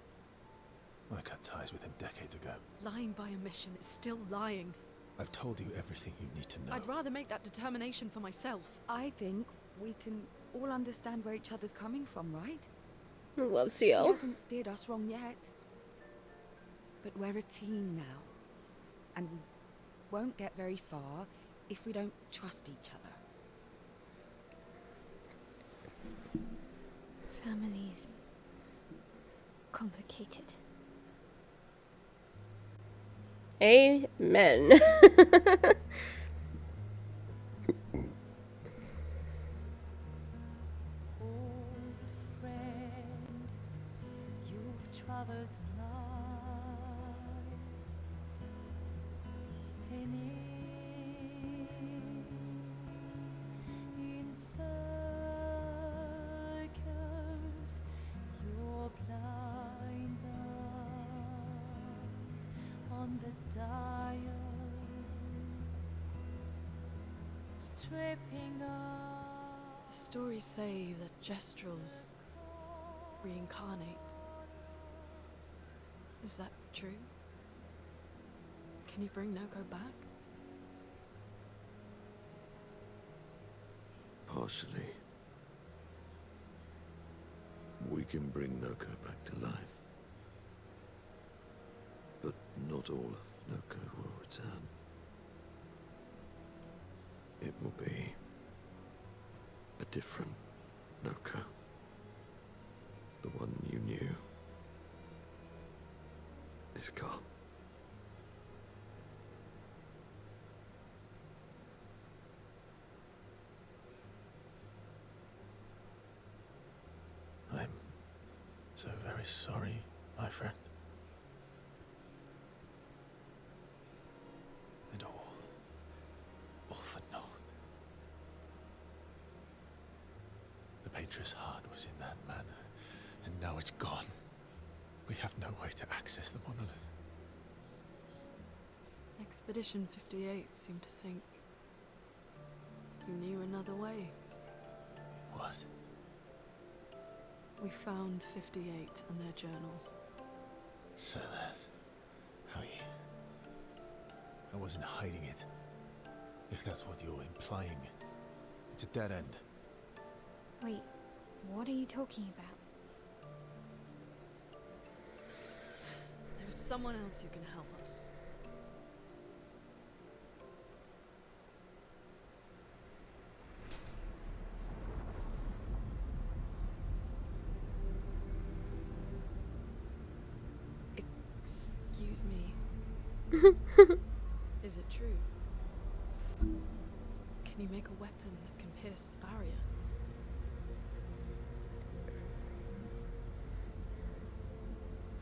I cut ties with him decades ago. Lying by omission is still lying. I've told you everything you need to know. I'd rather make that determination for myself. I think we can all understand where each other's coming from, right? I love He CL. hasn't steered us wrong yet. But we're a team now. And we won't get very far if we don't trust each other. Family's complicated. Amen. Old friend, you've traveled miles, spinning in circles, your blind eyes on the dial, stripping off. The stories say that Gestrels reincarnate. Is that true? Can you bring Noko back? Partially. We can bring Noko back to life. But not all of Noko will return. It will be a different Noko. The one you knew is gone. I'm So very sorry, my friend. And all for naught. The Painter's heart was in that manor, and now it's gone. We have no way to access the monolith. Expedition 58 seemed to think you knew another way. What? We found 58 and their journals. So that's how you... I wasn't hiding it. If that's what you're implying. It's a dead end. Wait, what are you talking about? There's someone else who can help us. Excuse me. Is it true? Can you make a weapon that can pierce the barrier?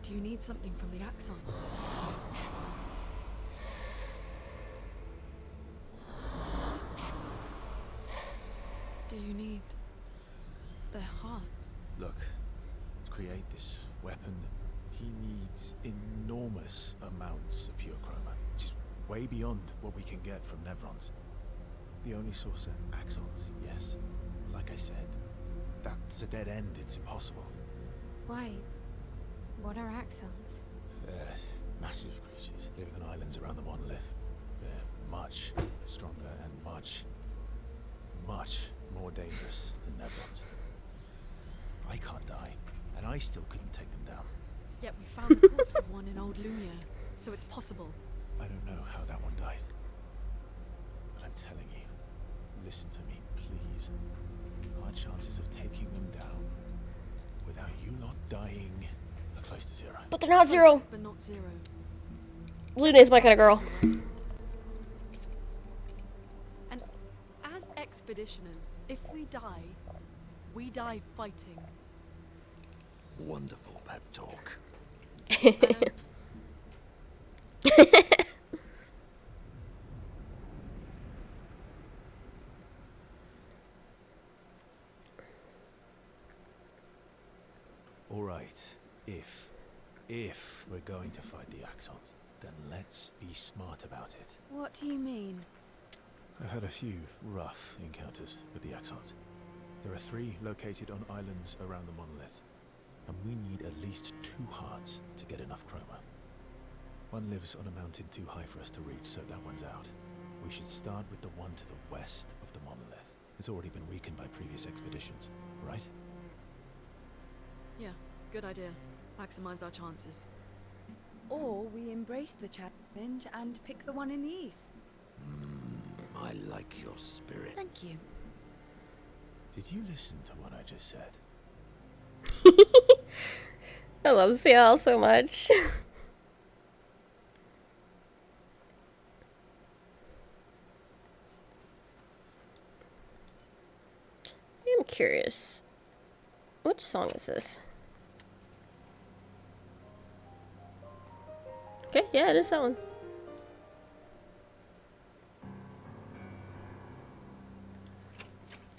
Do you need something from the Axons? Do you need their hearts? Look, to create this weapon, he needs enormous amounts of pure chroma, which is way beyond what we can get from Nevrons. The only source are axons, yes. Like I said, that's a dead end, it's impossible. Why? What are axons? They're massive creatures living on islands around the monolith. They're much stronger and much more dangerous than Nevrons. I can't die, and I still couldn't take them down. Yet we found the corpse of one in Old Lumiere, so it's possible. I don't know how that one died. But I'm telling you, listen to me, please. Our chances of taking them down without you lot dying are close to zero. But they're not zero. But not zero. Luna's my kind of girl. And as expeditioners, if we die fighting. Wonderful pep talk. All right, if we're going to fight the Axons, then let's be smart about it. What do you mean? I've had a few rough encounters with the Axons. There are 3 located on islands around the monolith, and we need at least 2 hearts to get enough chroma. One lives on a mountain too high for us to reach, so that one's out. We should start with the one to the west of the monolith. It's already been weakened by previous expeditions, right? Yeah, good idea. Maximize our chances. Or we embrace the challenge and pick the one in the east. I like your spirit. Thank you. Did you listen to what I just said? I love CL so much. I'm curious. Which song is this? Okay, yeah, it is that one.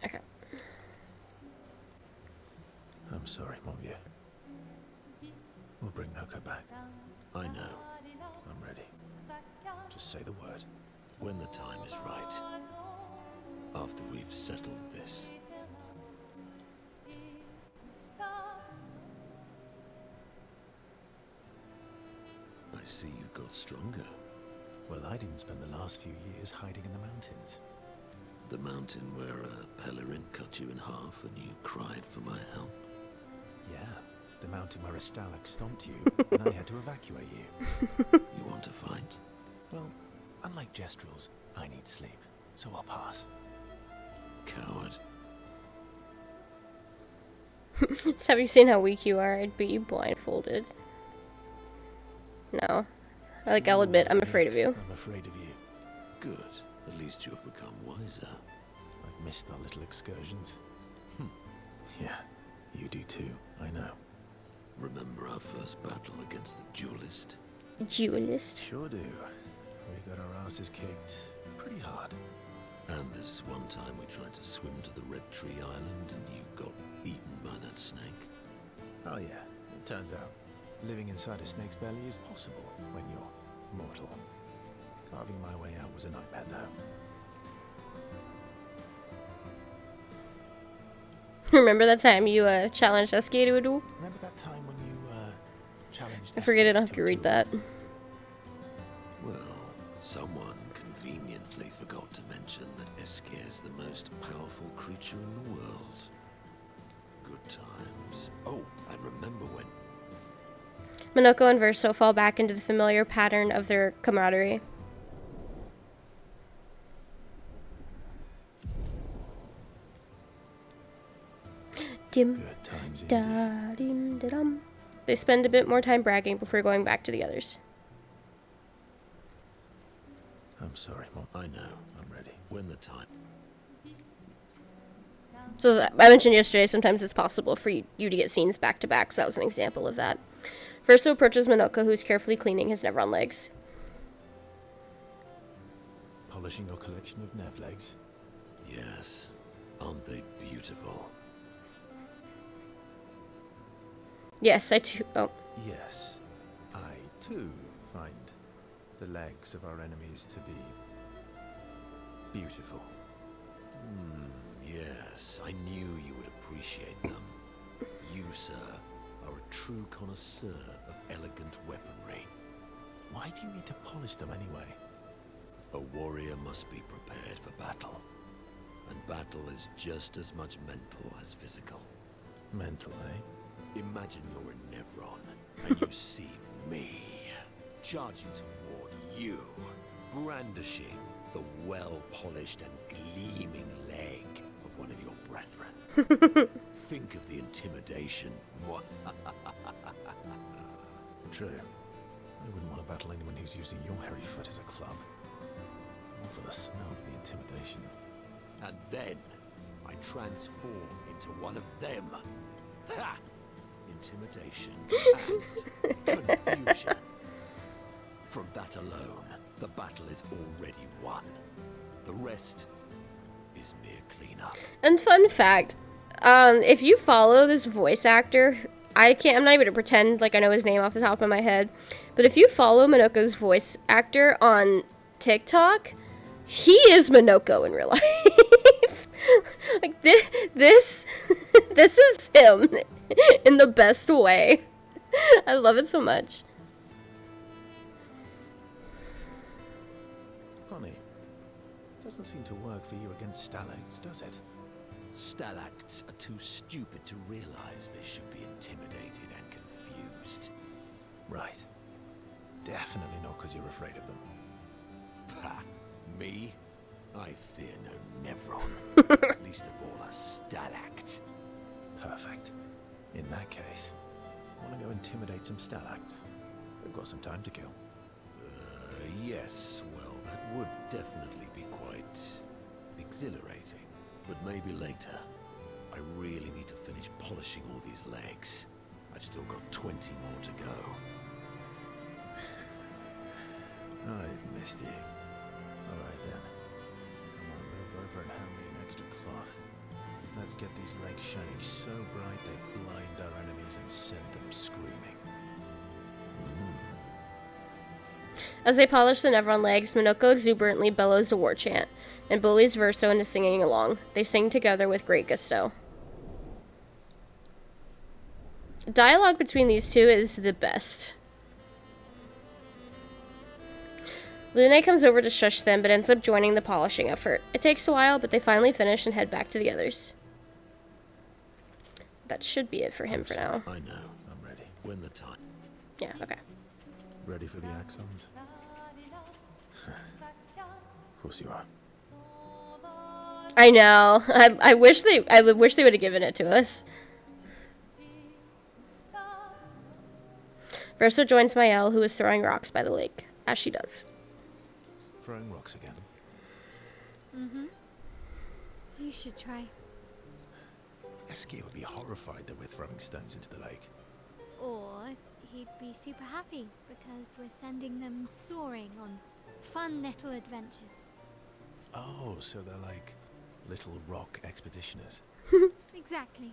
Okay. I'm sorry, mon vieux. We'll bring Noko back. I know. I'm ready. Just say the word. When the time is right. After we've settled this. I see you got stronger. Well, I didn't spend the last few years hiding in the mountains. The mountain where a Pelerin cut you in half and you cried for my help. Yeah, the mountain where a Stalag stomped you and I had to evacuate you. You want to fight? Well, unlike Gestrels, I need sleep, so I'll pass. Coward. So have you seen how weak you are? I'd beat you blindfolded. No. I'll admit, I'm afraid of you. I'm afraid of you. Good. At least you have become wiser. I've missed our little excursions. Yeah, you do too, I know. Remember our first battle against the duelist? Duelist. Sure do. We got our asses kicked pretty hard. And this one time we tried to swim to the Red Tree Island and you got eaten by that snake. Oh yeah, it turns out living inside a snake's belly is possible when you're mortal. Carving my way out was a nightmare though. Remember that time you challenged Eski to a duel? Remember that time when you challenged I forget Eski enough to to a read duel? that. Well, someone conveniently forgot to mention that Esker is the most powerful creature in the world. Good times. Oh, and remember when... Minoko and Verso fall back into the familiar pattern of their camaraderie. Dim, Good times da, indeed. dim, da, dum. They spend a bit more time bragging before going back to the others. I'm sorry, Mom. I know. I'm ready. When the time... So I mentioned yesterday, sometimes it's possible for you to get scenes back to back, so that was an example of that. Verso approaches Minoko, who's carefully cleaning his Nevron legs. Polishing your collection of Nev legs. Yes. Aren't they beautiful? Yes, I too. Oh, Yes, I too find the legs of our enemies to be beautiful. Yes, I knew you would appreciate them. You, sir, are a true connoisseur of elegant weaponry. Why do you need to polish them anyway? A warrior must be prepared for battle. And battle is just as much mental as physical. Mental, eh? Imagine you're in Nevron, and you see me, charging toward you, brandishing the well-polished and gleaming leg of one of your brethren. Think of the intimidation. True. I wouldn't want to battle anyone who's using your hairy foot as a club. More for the smell of the intimidation. And then I transform into one of them. Ha! Intimidation and confusion. From that alone, the battle is already won. The rest is mere cleanup. and fun fact, if you follow this voice actor, I'm not even gonna pretend like I know his name off the top of my head, but if you follow Minoko's voice actor on TikTok, he is Minoko in real life. Like this is him in the best way. I love it so much. Funny. Doesn't seem to work for you against stalacts, does it? Stalacts are too stupid to realize they should be intimidated and confused. Right. Definitely not because you're afraid of them. Ha! Me? I fear no Nevron. Least of all a stalact. Perfect. In that case, want to go intimidate some stalacts? We've got some time to kill. Yes, well, that would definitely be quite exhilarating. But maybe later. I really need to finish polishing all these legs. I've still got 20 more to go. I've missed you. Alright then. Come on, move over and hand me an extra cloth. Let's get these legs shining so bright they blind our enemies and send them screaming. As they polish the Nevron legs, Minoko exuberantly bellows a war chant and bullies Verso into singing along. They sing together with great gusto. Dialogue between these two is the best. Lune comes over to shush them, but ends up joining the polishing effort. It takes a while, but they finally finish and head back to the others. That should be it for him for now. I know. I'm ready. When the time... Yeah, okay. Ready for the axons? Of course you are. I know. I wish they would have given it to us. Verso joins Mael, who is throwing rocks by the lake, as she does. Throwing rocks again. Mm-hmm. You should try. Eski would be horrified that we're throwing stones into the lake. Or he'd be super happy because we're sending them soaring on fun little adventures. Oh, so they're like little rock expeditioners. Exactly.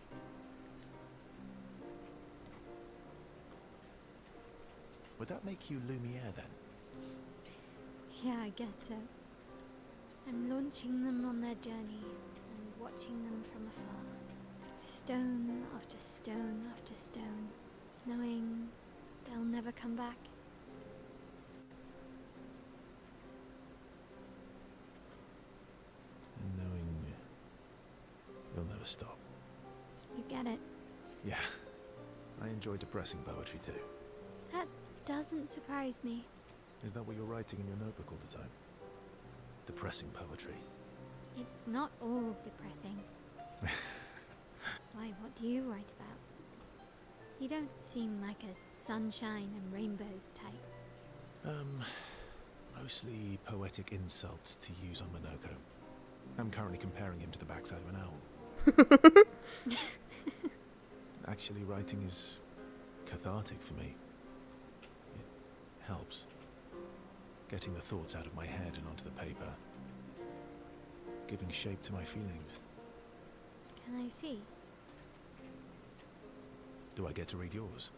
Would that make you Lumiere then? Yeah, I guess so. I'm launching them on their journey and watching them from afar. Stone after stone after stone, knowing they'll never come back. And knowing you'll never stop. You get it. Yeah, I enjoy depressing poetry too. That doesn't surprise me. Is that what you're writing in your notebook all the time? Depressing poetry. It's not all depressing. Why, what do you write about? You don't seem like a sunshine and rainbows type. Mostly poetic insults to use on Monoko. I'm currently comparing him to the backside of an owl. Actually, writing is cathartic for me. It helps. Getting the thoughts out of my head and onto the paper. Giving shape to my feelings. Can I see? Do I get to read yours?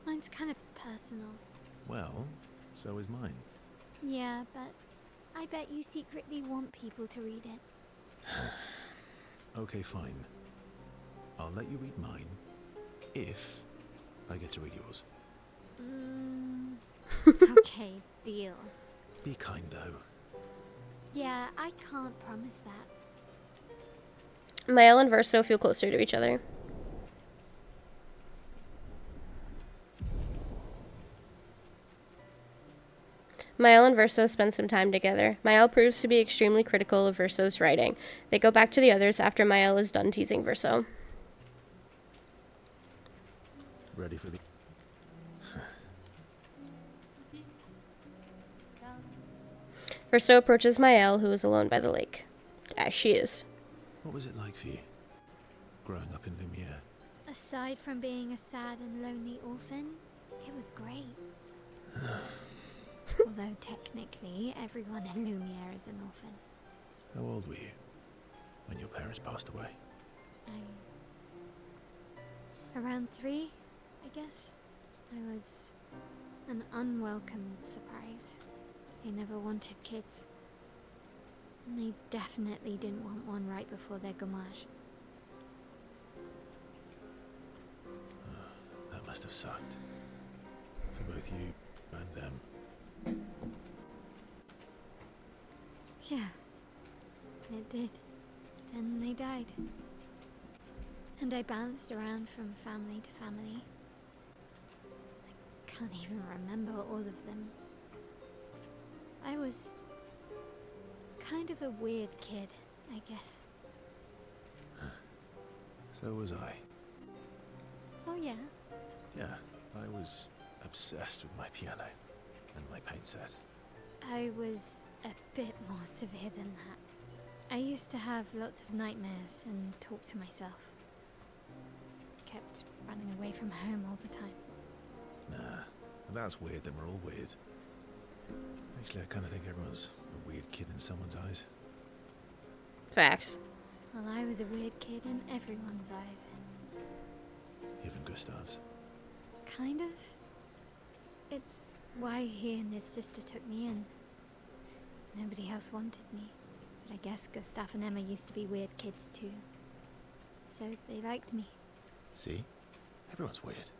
Mine's kind of personal. Well, so is mine. Yeah, but I bet you secretly want people to read it. Okay, fine. I'll let you read mine if I get to read yours. Okay, deal. Be kind, though. Yeah, I can't promise that. Mael and Verso feel closer to each other. Mael and Verso spend some time together. Mael proves to be extremely critical of Verso's writing. They go back to the others after Mael is done teasing Verso. Ready for the... Verso approaches Mael, who is alone by the lake. As she is. What was it like for you, growing up in Lumiere? Aside from being a sad and lonely orphan, it was great. Although technically, everyone in Lumiere is an orphan. How old were you when your parents passed away? Around 3, I guess. I was an unwelcome surprise. They never wanted kids. And they definitely didn't want one right before their gommage. That must have sucked. For both you and them. Yeah, it did. Then they died. And I bounced around from family to family. I can't even remember all of them. I was kind of a weird kid, I guess. So was I. Oh yeah? Yeah, I was obsessed with my piano and my paint set. I was a bit more severe than that. I used to have lots of nightmares and talk to myself. Kept running away from home all the time. Nah, if that's weird, then we're all weird. Actually, I kind of think everyone's a weird kid in someone's eyes. Facts. Well, I was a weird kid in everyone's eyes. Even Gustav's. Kind of. It's why he and his sister took me in. Nobody else wanted me. But I guess Gustav and Emma used to be weird kids too. So they liked me. See? Everyone's weird.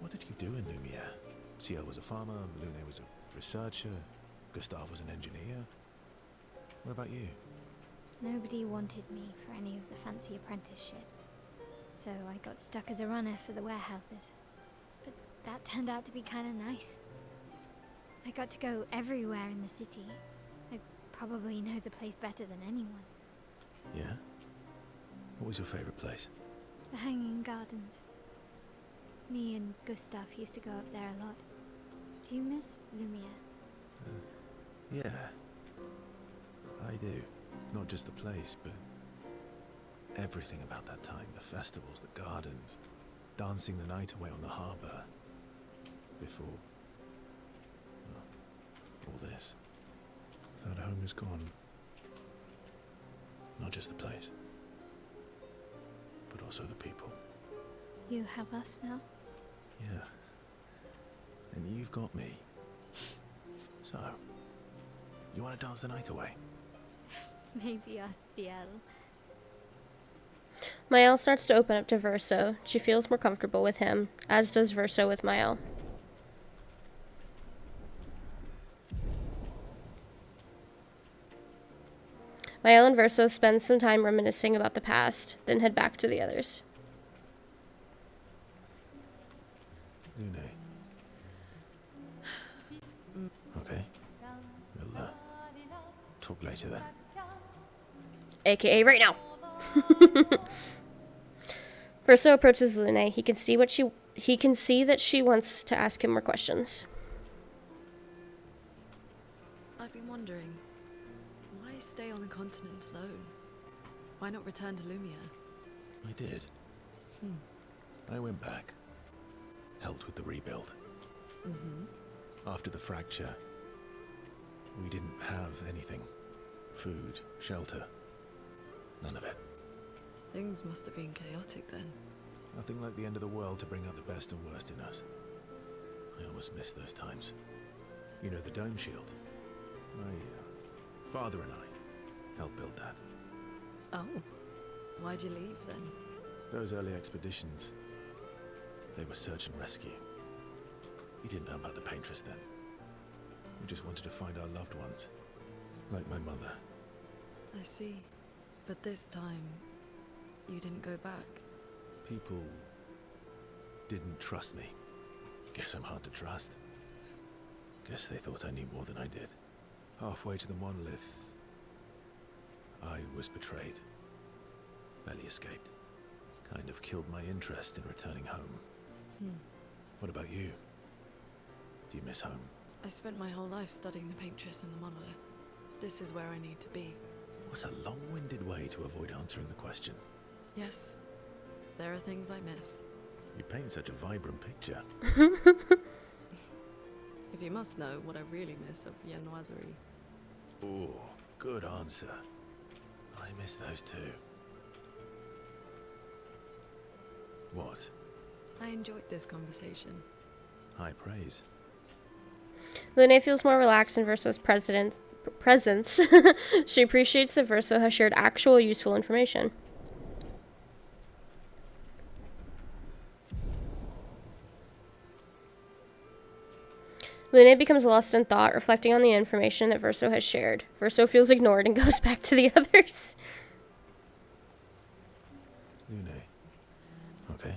What did you do in Lumiere? Ciel was a farmer, Lune was a researcher, Gustav was an engineer. What about you? Nobody wanted me for any of the fancy apprenticeships. So I got stuck as a runner for the warehouses. But that turned out to be kind of nice. I got to go everywhere in the city. I probably know the place better than anyone. Yeah? What was your favorite place? The Hanging Gardens. Me and Gustav used to go up there a lot. Do you miss Lumiere? Yeah. I do. Not just the place, but Everything about that time, the festivals, the gardens, dancing the night away on the harbor. Before, well, all this. That home is gone. Not just the place, but also the people. You have us now? Yeah. And you've got me. So, you want to dance the night away? Maybe a ciel. Mael starts to open up to Verso. She feels more comfortable with him, as does Verso with Mael. Mael and Verso spend some time reminiscing about the past, then head back to the others. Lune. Okay. We'll, talk later then. AKA right now. Verso approaches Lune. He can see that she wants to ask him more questions. I've been wondering, why stay on the continent alone? Why not return to Lumia? I did. I went back. Helped with the rebuild. After the fracture, we didn't have anything. Food, shelter. None of it. Things must have been chaotic then. Nothing like the end of the world to bring out the best and worst in us. I almost miss those times. You know the dome shield? My father and I helped build that. Oh. Why'd you leave then? Those early expeditions, they were search and rescue. We didn't know about the Paintress then. We just wanted to find our loved ones. Like my mother. I see. But this time, you didn't go back. People didn't trust me. Guess I'm hard to trust. Guess they thought I knew more than I did. Halfway to the monolith, I was betrayed. Barely escaped. Kind of killed my interest in returning home. What about you? Do you miss home? I spent my whole life studying the Paintress and the monolith. This is where I need to be. What a long-winded way to avoid answering the question. Yes, there are things I miss. You paint such a vibrant picture. If you must know what I really miss of Viennoiserie. Oh, good answer. I miss those too. What? I enjoyed this conversation. High praise. Lune feels more relaxed in Verso's presence. She appreciates that Verso has shared actual useful information. Lune becomes lost in thought, reflecting on the information that Verso has shared. Verso feels ignored and goes back to the others. Lune. Okay.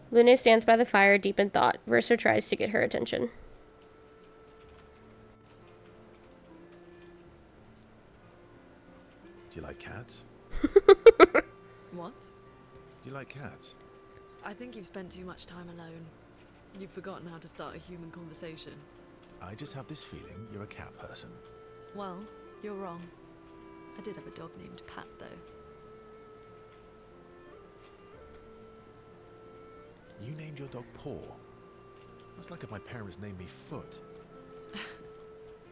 Lune stands by the fire, deep in thought. Verso tries to get her attention. Do you like cats? What? Do you like cats? I think you've spent too much time alone. You've forgotten how to start a human conversation. I just have this feeling you're a cat person. Well, you're wrong. I did have a dog named Pat, though. You named your dog Paw. That's like if my parents named me Foot.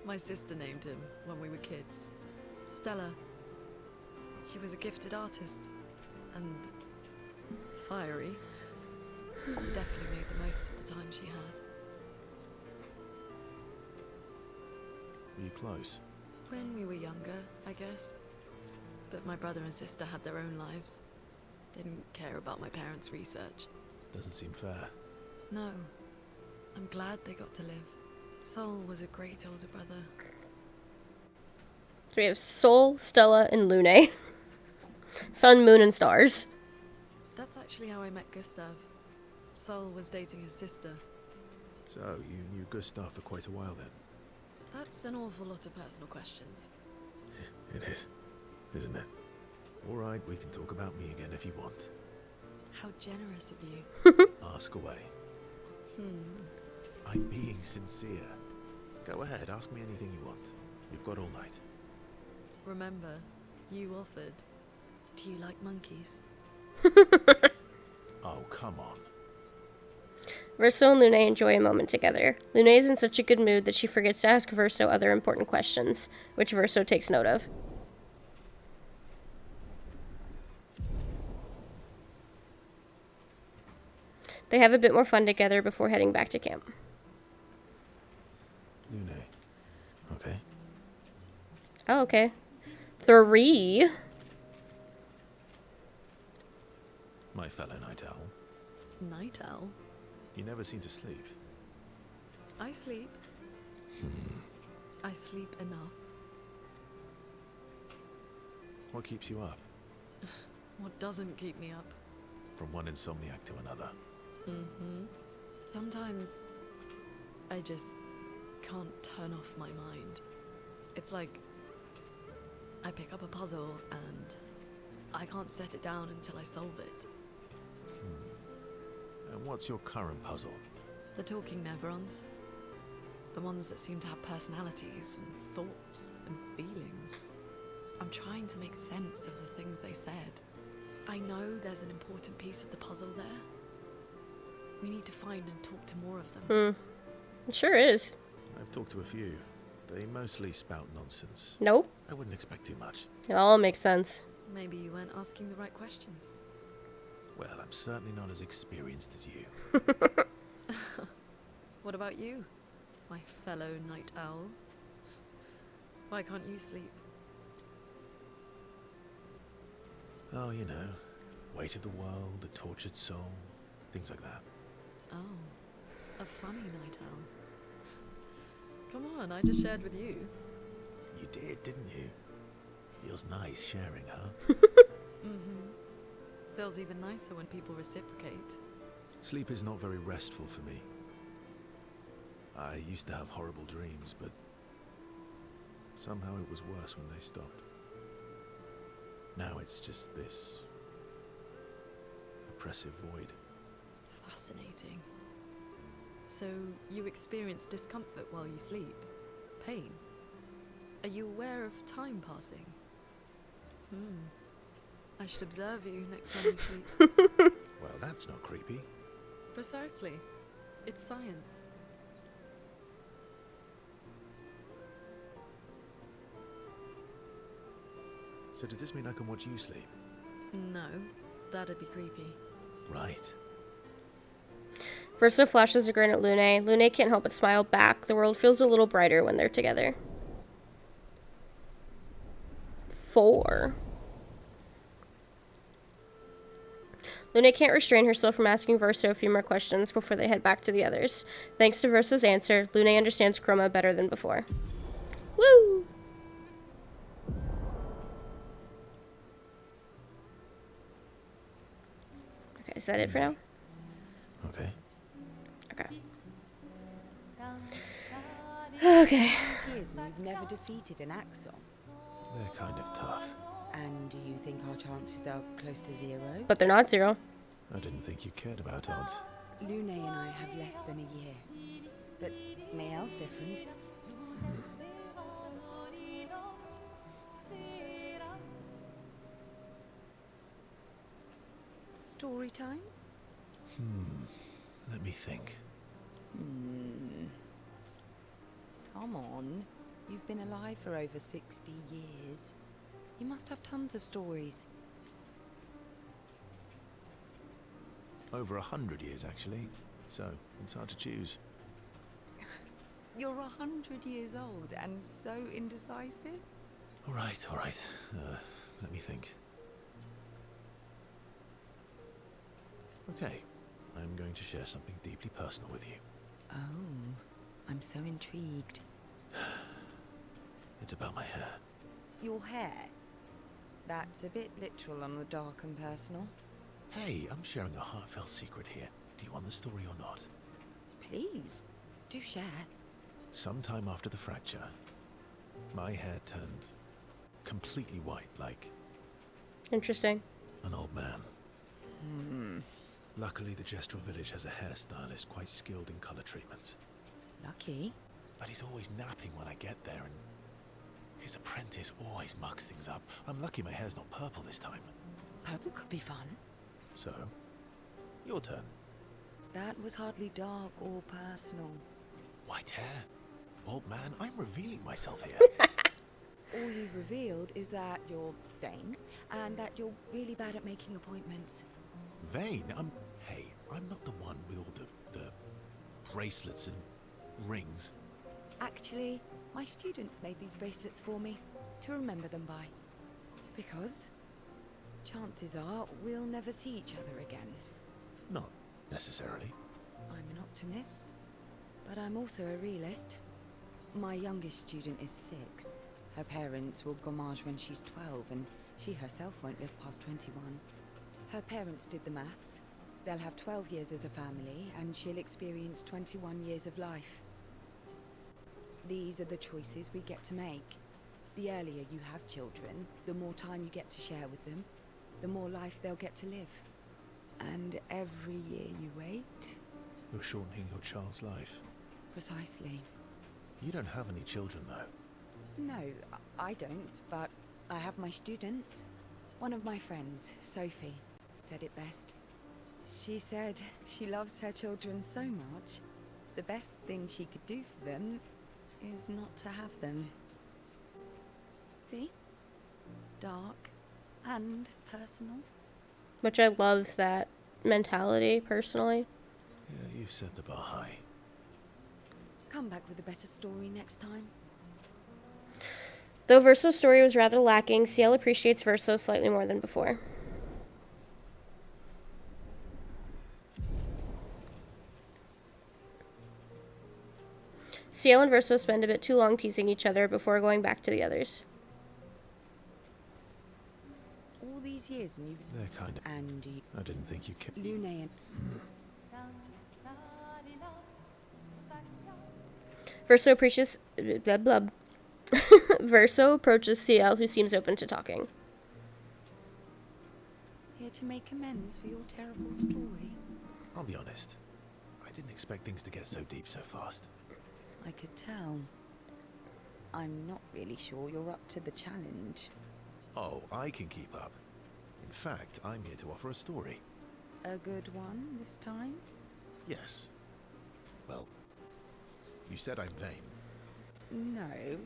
My sister named him when we were kids. Stella. She was a gifted artist. And fiery. She definitely made the most of the time she had. Were you close? When we were younger, I guess. But my brother and sister had their own lives. They didn't care about my parents' research. Doesn't seem fair. No. I'm glad they got to live. Sol was a great older brother. So we have Sol, Stella, and Lune. Sun, moon, and stars. That's actually how I met Gustav. Sol was dating his sister. So, you knew Gustav for quite a while then? That's an awful lot of personal questions. It is, isn't it? Alright, we can talk about me again if you want. How generous of you. Ask away. I'm being sincere. Go ahead, ask me anything you want. You've got all night. Remember, you offered. Do you like monkeys? Oh, come on. Verso and Lune enjoy a moment together. Lune is in such a good mood that she forgets to ask Verso other important questions, which Verso takes note of. They have a bit more fun together before heading back to camp. Lune. Okay. Oh, okay. 3. My fellow night owl. Night owl? You never seem to sleep. I sleep. I sleep enough. What keeps you up? What doesn't keep me up? From one insomniac to another. Sometimes I just can't turn off my mind. It's like I pick up a puzzle and I can't set it down until I solve it. And what's your current puzzle? The talking Neverons. The ones that seem to have personalities and thoughts and feelings. I'm trying to make sense of the things they said. I know there's an important piece of the puzzle there. We need to find and talk to more of them. It sure is. I've talked to a few. They mostly spout nonsense. Nope. I wouldn't expect too much. It all makes sense. Maybe you weren't asking the right questions. Well, I'm certainly not as experienced as you. What about you, my fellow night owl? Why can't you sleep? Oh, you know, weight of the world, a tortured soul, things like that. Oh, a funny night owl. Come on, I just shared with you. You did, didn't you? Feels nice sharing, huh? Feels even nicer when people reciprocate. Sleep is not very restful for me. I used to have horrible dreams, but somehow it was worse when they stopped. Now it's just this oppressive void. Fascinating. So, you experience discomfort while you sleep? Pain? Are you aware of time passing? I should observe you next time you sleep. Well, that's not creepy. Precisely. It's science. So does this mean I can watch you sleep? No, that'd be creepy. Right. Verso flashes a grin at Lune. Lune can't help but smile back. The world feels a little brighter when they're together. 4. Lune can't restrain herself from asking Verso a few more questions before they head back to the others. Thanks to Verso's answer, Lune understands Chroma better than before. Woo! Okay, is that it for now? Okay. Okay. Okay. Years and you've never defeated an Axon. They're kind of tough. And do you think our chances are close to 0? But they're not 0. I didn't think you cared about odds. Lune and I have less than a year. But Mael's different. Story time? Let me think. Come on. You've been alive for over 60 years. You must have tons of stories. Over 100 years, actually. So, it's hard to choose. You're 100 years old and so indecisive? All right. Let me think. Okay. I'm going to share something deeply personal with you. Oh, I'm so intrigued. It's about my hair. Your hair? That's a bit literal on the dark and personal. Hey, I'm sharing a heartfelt secret here. Do you want the story or not? Please, do share. Sometime after the fracture, my hair turned completely white, like Interesting. an old man. Luckily, the Gestural village has a hairstylist quite skilled in color treatments. Lucky. But he's always napping when I get there, and His apprentice always mucks things up. I'm lucky my hair's not purple this time. Purple could be fun. So, your turn. That was hardly dark or personal. White hair? Old man, I'm revealing myself here. All you've revealed is that you're vain and that you're really bad at making appointments. Vain? Hey, I'm not the one with all the bracelets and rings. Actually, my students made these bracelets for me to remember them by. Because chances are we'll never see each other again. Not necessarily. I'm an optimist, but I'm also a realist. My youngest student is 6. Her parents will gommage when she's 12, and she herself won't live past 21. Her parents did the maths. They'll have 12 years as a family, and she'll experience 21 years of life. These are the choices we get to make. The earlier you have children, the more time you get to share with them, the more life they'll get to live. And every year you wait... You're shortening your child's life. Precisely. You don't have any children, though. No, I don't, but I have my students. One of my friends, Sophie, said it best. She said she loves her children so much, the best thing she could do for them is not to have them. See? Dark and personal. Which I love that mentality, personally. Yeah, you've set the bar high. Come back with a better story next time. Though Verso's story was rather lacking, Ciel appreciates Verso slightly more than before. Ciel and Verso spend a bit too long teasing each other before going back to the others. All these years and you've... They're kind of... Andy... I didn't think you could... Lune and... Verso appreciates... Blah, blah. Verso approaches Ciel, who seems open to talking. Here to make amends for your terrible story. I'll be honest. I didn't expect things to get so deep so fast. I could tell. I'm not really sure you're up to the challenge. Oh, I can keep up. In fact, I'm here to offer a story. A good one this time? Yes. Well, you said I'm vain. No,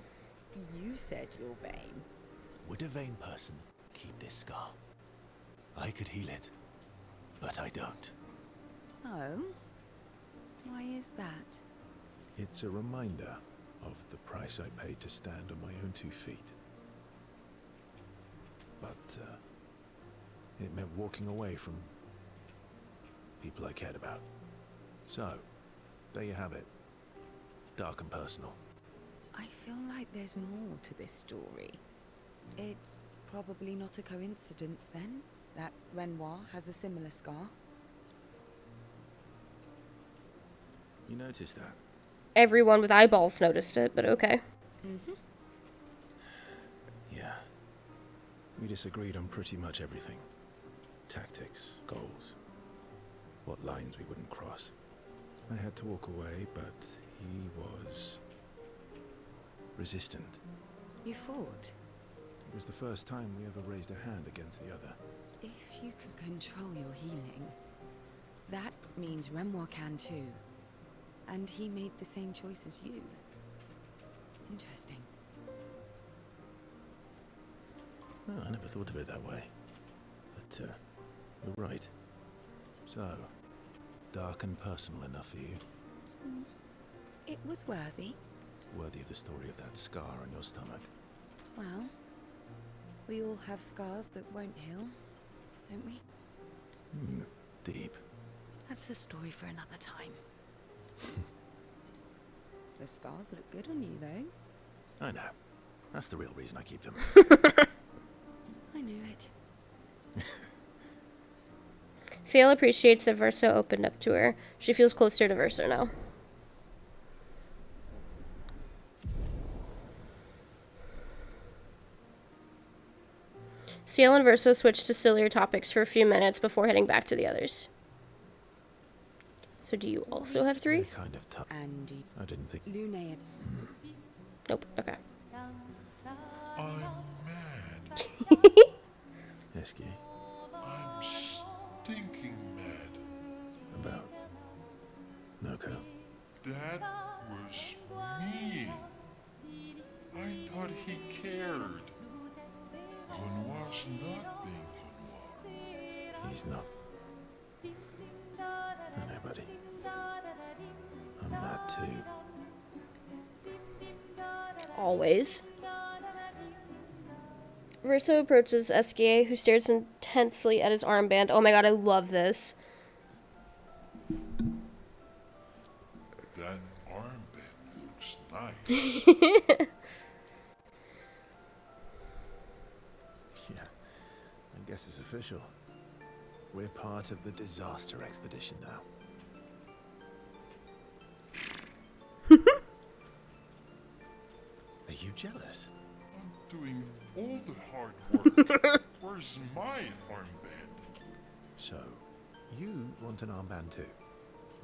you said you're vain. Would a vain person keep this scar? I could heal it, but I don't. Oh? Why is that? It's a reminder of the price I paid to stand on my own 2 feet. But, it meant walking away from people I cared about. So, there you have it. Dark and personal. I feel like there's more to this story. It's probably not a coincidence, then, that Renoir has a similar scar. You noticed that? Everyone with eyeballs noticed it, but okay. Mm-hmm. Yeah. We disagreed on pretty much everything. Tactics, goals, what lines we wouldn't cross. I had to walk away, but he was... resistant. You fought? It was the first time we ever raised a hand against the other. If you can control your healing, that means Renoir can too. And he made the same choice as you. Interesting. Oh, I never thought of it that way. But, you're right. So, dark and personal enough for you? It was worthy. Worthy of the story of that scar on your stomach. Well, we all have scars that won't heal, don't we? Deep. That's a story for another time. The scars look good on you, though. I know. That's the real reason I keep them. I knew it. Ciel appreciates that Verso opened up to her. She feels closer to Verso now. Ciel and Verso switch to sillier topics for a few minutes before heading back to the others. So do you also have 3? Kind of tough. Andy. I didn't think... Lune. Nope, okay. I'm mad. Esky, I'm stinking mad. about Noko. That was mean. I thought he cared. Renoir's not being Renoir. He's not. I know, buddy. I'm mad too. Always. Verso approaches Esquier, who stares intensely at his armband. Oh my god, I love this. That armband looks nice. Yeah, I guess it's official. We're part of the disaster expedition now. Are you jealous? I'm doing all the hard work. Where's my armband? So, you want an armband too?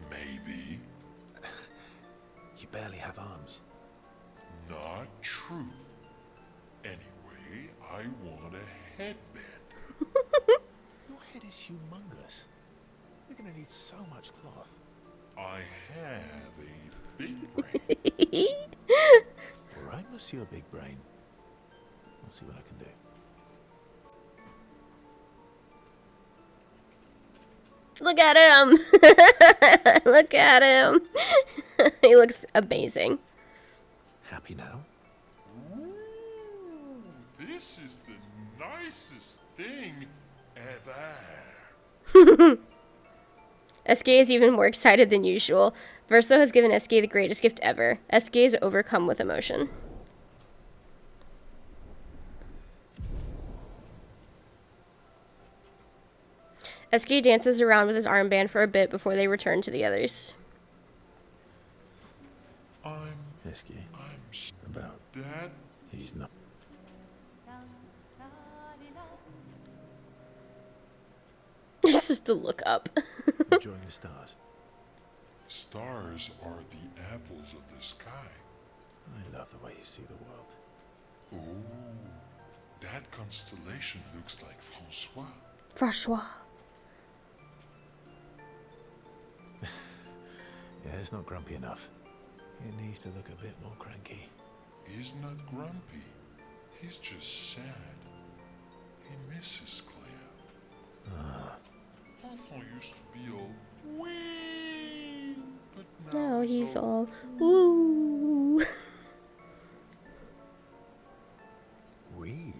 Maybe. You barely have arms. Not true. Anyway, I want a headband. Your head is humongous. You're gonna need so much cloth. I have a big brain. All right, Monsieur Big Brain. I'll see what I can do. Look at him! Look at him! He looks amazing. Happy now? Ooh, this is the nicest thing ever. Esque is even more excited than usual. Verso has given Esque the greatest gift ever. Esque is overcome with emotion. Esque dances around with his armband for a bit before they return to the others. Esky. I'm About. Dad? He's not. Just to look up. Enjoying the stars. Stars are the apples of the sky. I love the way you see the world. Oh, that constellation looks like Francois. Francois. Yeah, it's not grumpy enough. It needs to look a bit more cranky. He's not grumpy. He's just sad. He misses Claire. Enfant used to be all wee, but Now he's all woo. We?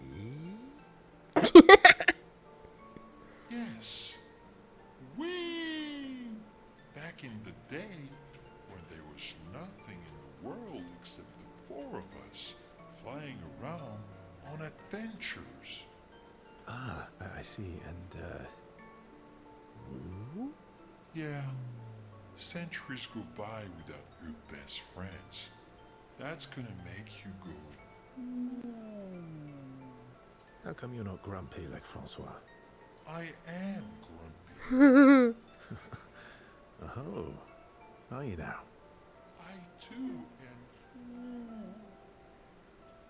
Yes. Wee! Back in the day, when there was nothing in the world except the four of us flying around on adventures. Ah, I see. And, woo? Yeah. Centuries go by without your best friends. That's gonna make you go. How come you're not grumpy like Francois? I am grumpy. Oh, are you now? I too am.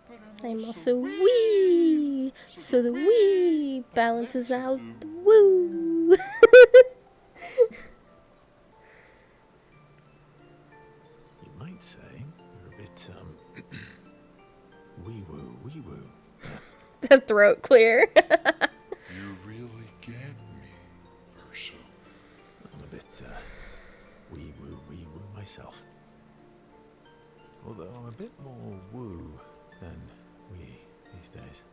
But I'm also wee. So the wee balances out the woo. You might say you're a bit, wee-woo. The throat clear. You really get me, Verso. I'm a bit, wee-woo myself. Although I'm a bit more woo than wee these days.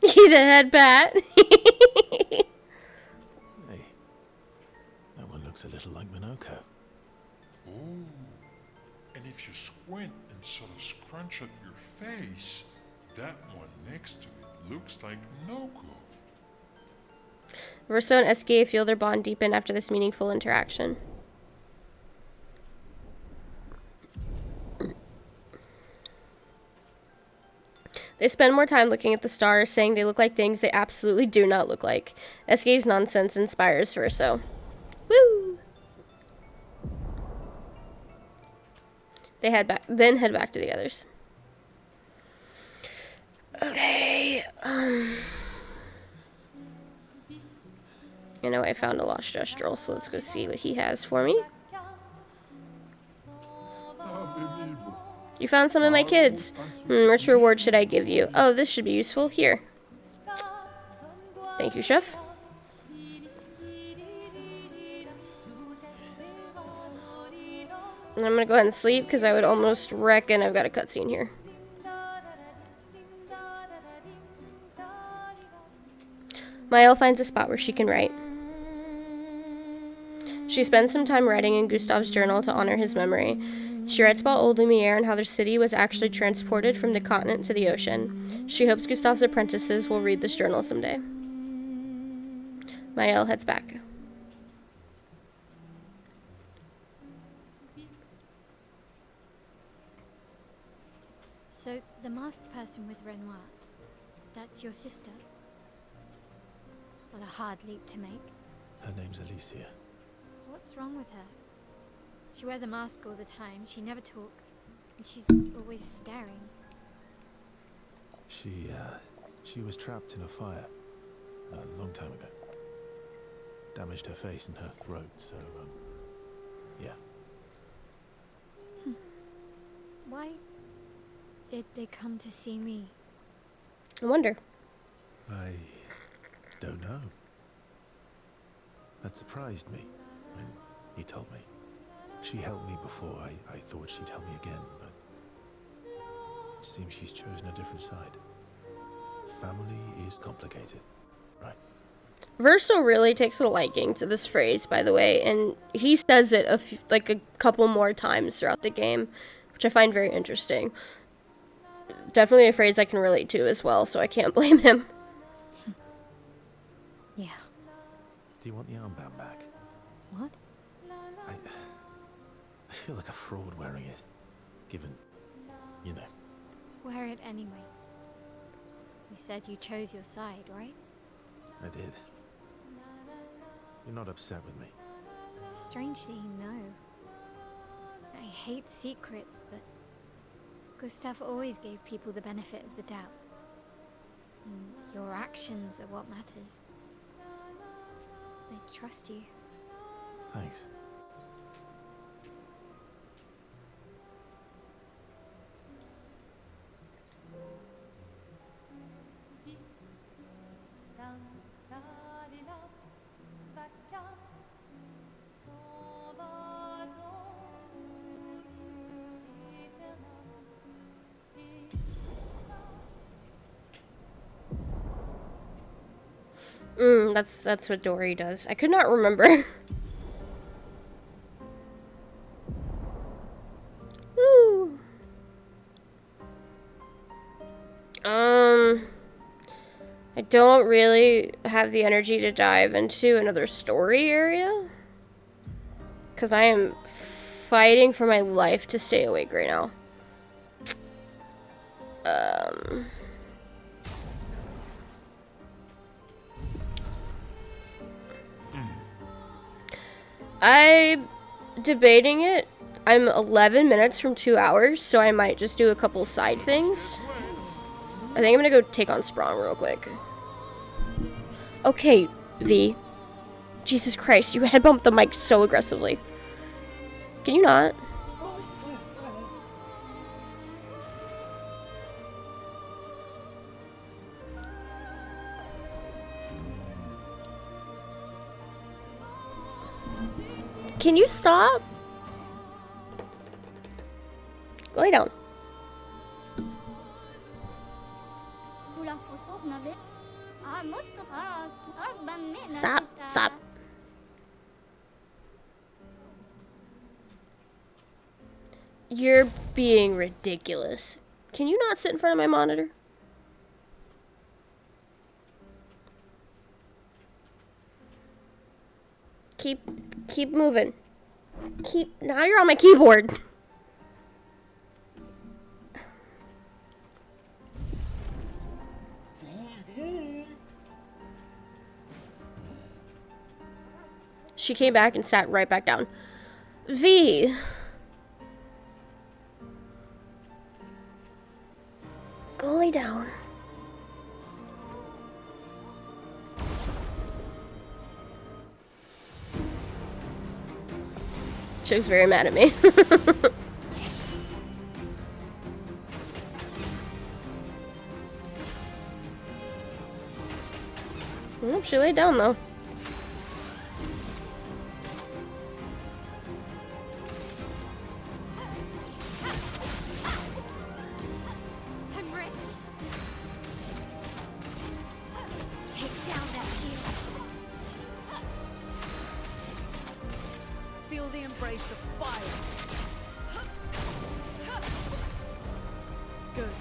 The head pat. Hey, that one looks a little like Minoko. Oh, and if you squint and sort of scrunch up your face, that one next to it looks like Noko. Verso and Esque feel their bond deepen after this meaningful interaction. They spend more time looking at the stars, saying they look like things they absolutely do not look like. Esque's nonsense inspires Verso. Woo! They head back to the others. Okay, I know I found a lost Jestrel, so let's go see what he has for me. You found some of my kids. Which reward should I give you? Oh, this should be useful. Here. Thank you, chef. And I'm gonna go ahead and sleep because I would almost reckon I've got a cutscene here. Mael finds a spot where she can write. She spends some time writing in Gustav's journal to honor his memory. She writes about old Lumiere and how their city was actually transported from the continent to the ocean. She hopes Gustav's apprentices will read this journal someday. Mael heads back. So, the masked person with Renoir, that's your sister? Not a hard leap to make. Her name's Alicia. What's wrong with her? She wears a mask all the time, she never talks, and she's always staring. She was trapped in a fire a long time ago. Damaged her face and her throat, so, yeah. Why did they come to see me? I wonder. I don't know. That surprised me when he told me. She helped me before. I thought she'd help me again, but it seems she's chosen a different side. Family is complicated, right? Verso really takes a liking to this phrase, by the way, and he says it a couple more times throughout the game, which I find very interesting. Definitely a phrase I can relate to as well, so I can't blame him. Yeah. Do you want the armband back? What? I feel like a fraud wearing it, given, you know. Wear it anyway. You said you chose your side, right? I did. You're not upset with me. Strangely, no. I hate secrets, but Gustav always gave people the benefit of the doubt. And your actions are what matters. I trust you. Thanks. That's what Dory does. I could not remember. Woo. I don't really have the energy to dive into another story area, because I am fighting for my life to stay awake right now. I'm debating it. I'm 11 minutes from 2 hours, so I might just do a couple side things. I think I'm gonna go take on Sprong real quick. Okay, V. Jesus Christ, you headbumped the mic so aggressively. Can you not? Can you stop? Go lay down. Stop. Stop. You're being ridiculous. Can you not sit in front of my monitor? Keep moving. Now you're on my keyboard. She came back and sat right back down. V. Go lay down. She looks very mad at me. Oh, she laid down though. I'm ready. Take down that shield. Feel the embrace of fire. Good.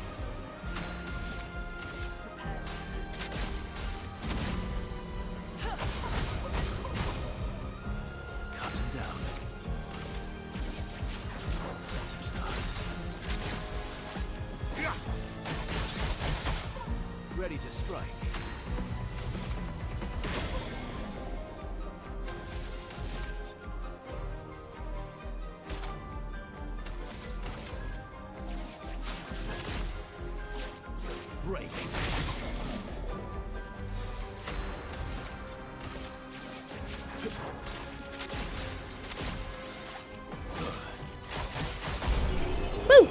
Prepare. Cut him down. Let him start. Ready to strike. Break. Woo!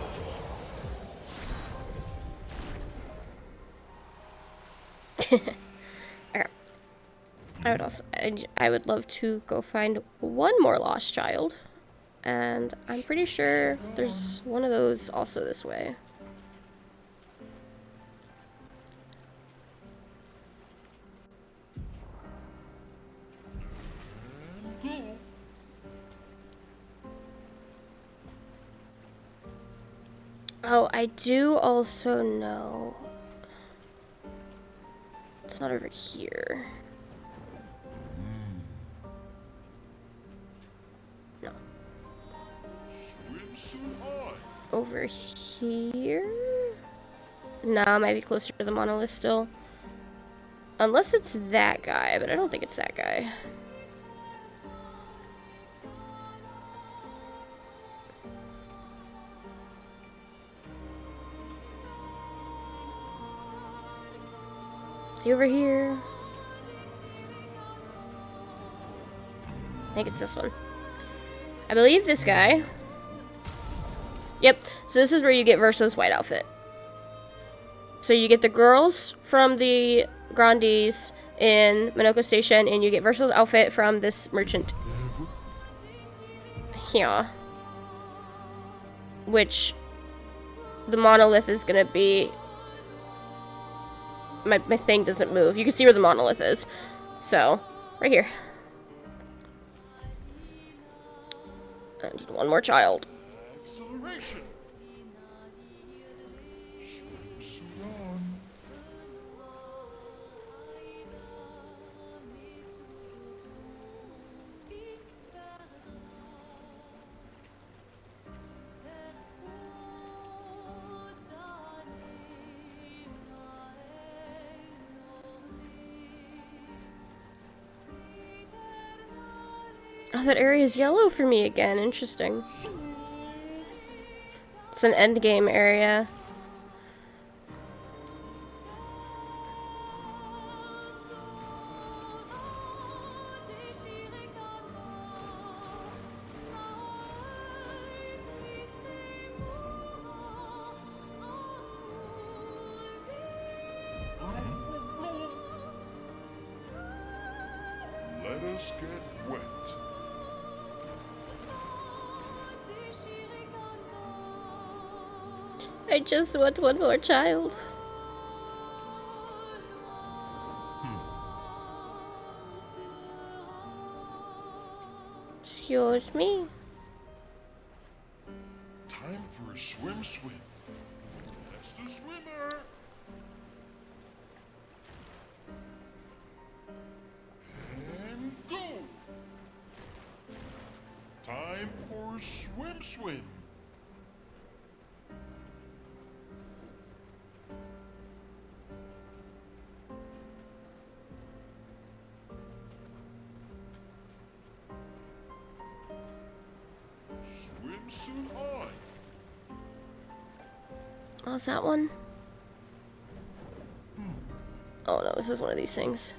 Okay. I would love to go find one more lost child, and I'm pretty sure there's one of those also this way. Oh, I do also know it's not over here. No. Over here? No, it might be closer to the monolith still. Unless it's that guy, but I don't think it's that guy. Is he over here? I think it's this one. I believe this guy. Yep, so this is where you get Verso's white outfit. So you get the girls from the Grandees in Minoko Station, and you get Verso's outfit from this merchant here. Which the monolith is gonna be. My thing doesn't move. You can see where the monolith is. So, right here. And one more child. Acceleration. Swimsuit on. Oh, that area is yellow for me again. Interesting. It's an endgame area. Let us get wet. I just want one more child. Excuse me. Time for a swim. That's the swimmer. And go. Time for swim. Swimsuit on. Oh, is that one? Oh no, this is one of these things.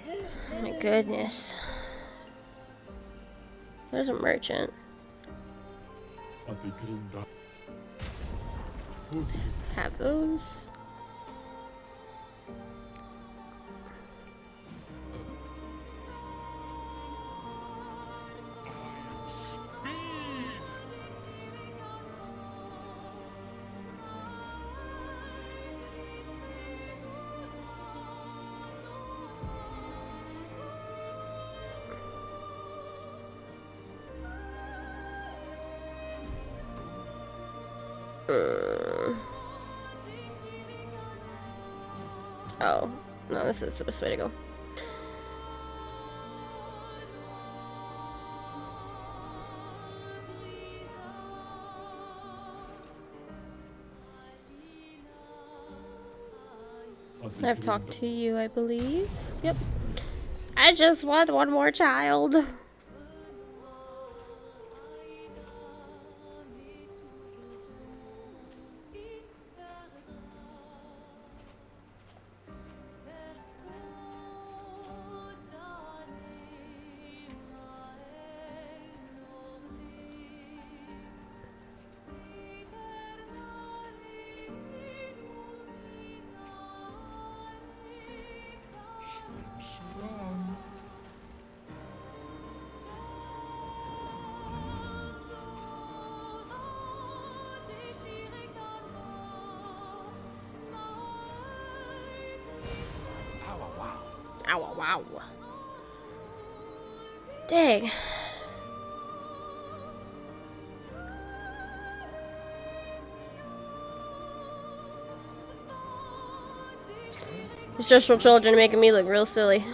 Oh my goodness. there's a merchant. Have those. Oh, no, this is the best way to go. I've talked to you, I believe. Yep. I just want one more child. Ow, wow. Dang. It's just for children making me look real silly.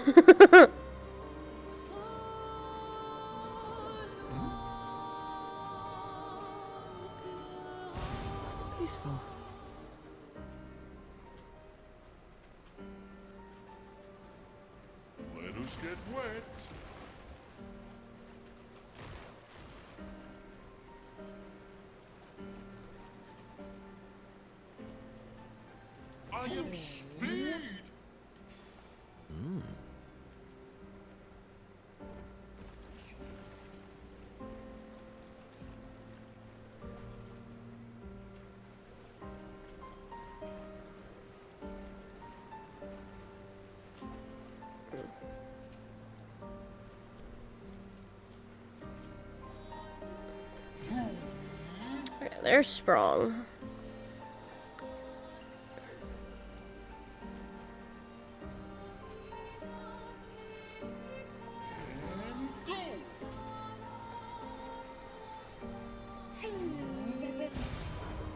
Peaceful. Let us get wet. I am speed. Okay, they're strong.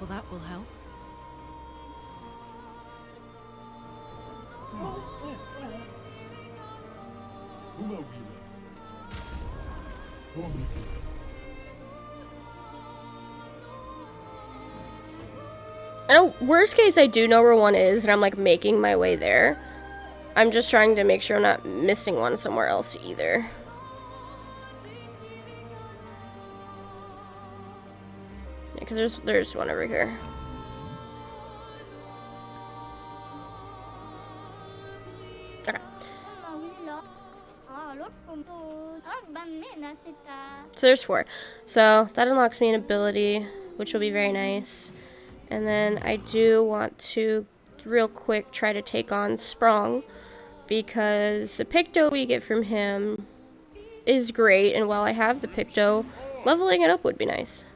Well, that will help. I know, worst case, I do know where one is, and I'm like making my way there. I'm just trying to make sure I'm not missing one somewhere else either. Yeah, because there's one over here. Okay. So there's 4. So that unlocks me an ability, which will be very nice. And then I do want to, real quick, try to take on Sprong, because the Picto we get from him is great, and while I have the Picto, leveling it up would be nice.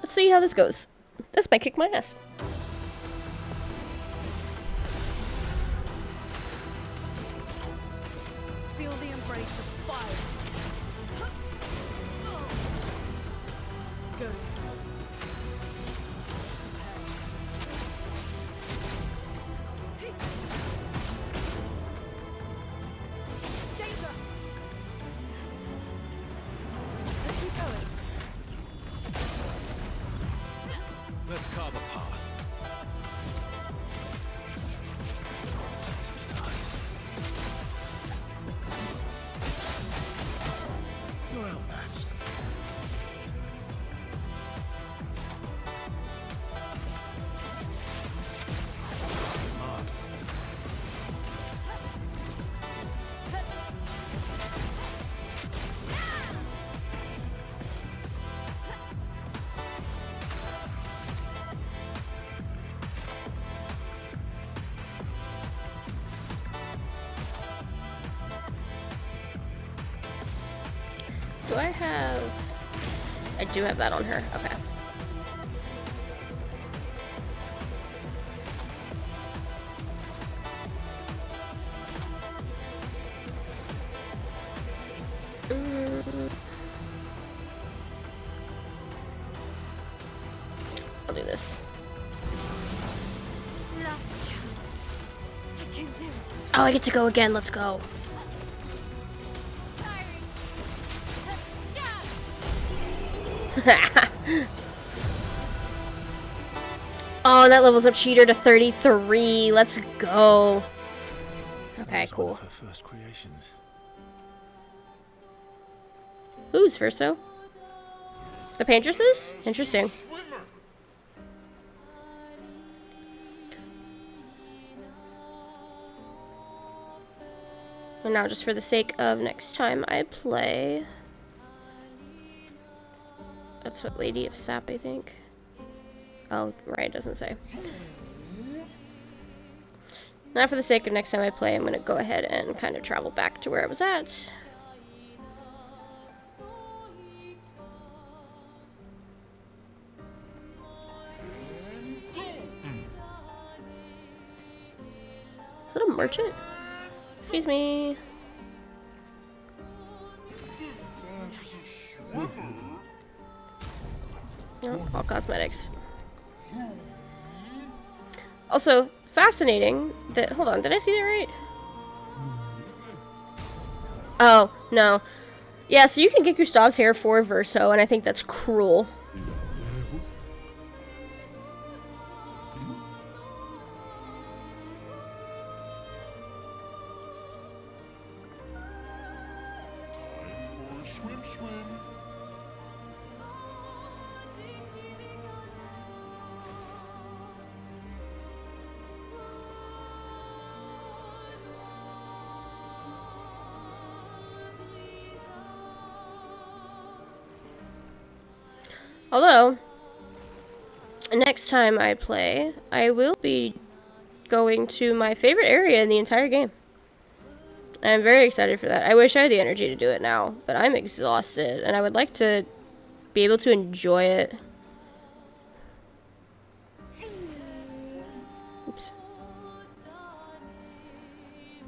Let's see how this goes. This might kick my ass. Feel the embrace of fire. Good. Danger! Let's keep going. Let's carve a path. Let's start. You're outmatched. Do I have... I do have that on her. Okay. I'll do this. Last chance. I can do it. Oh, I get to go again. Let's go. Oh, that levels up Cheater to 33. Let's go. Okay, One cool. of her first creations. Who's Verso? The Paintresses? Interesting. And now, just for the sake of next time I play... That's what Lady of Sap, I think. Oh, right, it doesn't say. Now, for the sake of next time I play, I'm going to go ahead and kind of travel back to where I was at. Is that a merchant? Excuse me. Oh, all cosmetics. Also, fascinating that... Hold on, did I see that right? Oh, no. Yeah, so you can get Gustav's hair for Verso, and I think that's cruel. Although, next time I play, I will be going to my favorite area in the entire game. I'm very excited for that. I wish I had the energy to do it now, but I'm exhausted, and I would like to be able to enjoy it. Oops.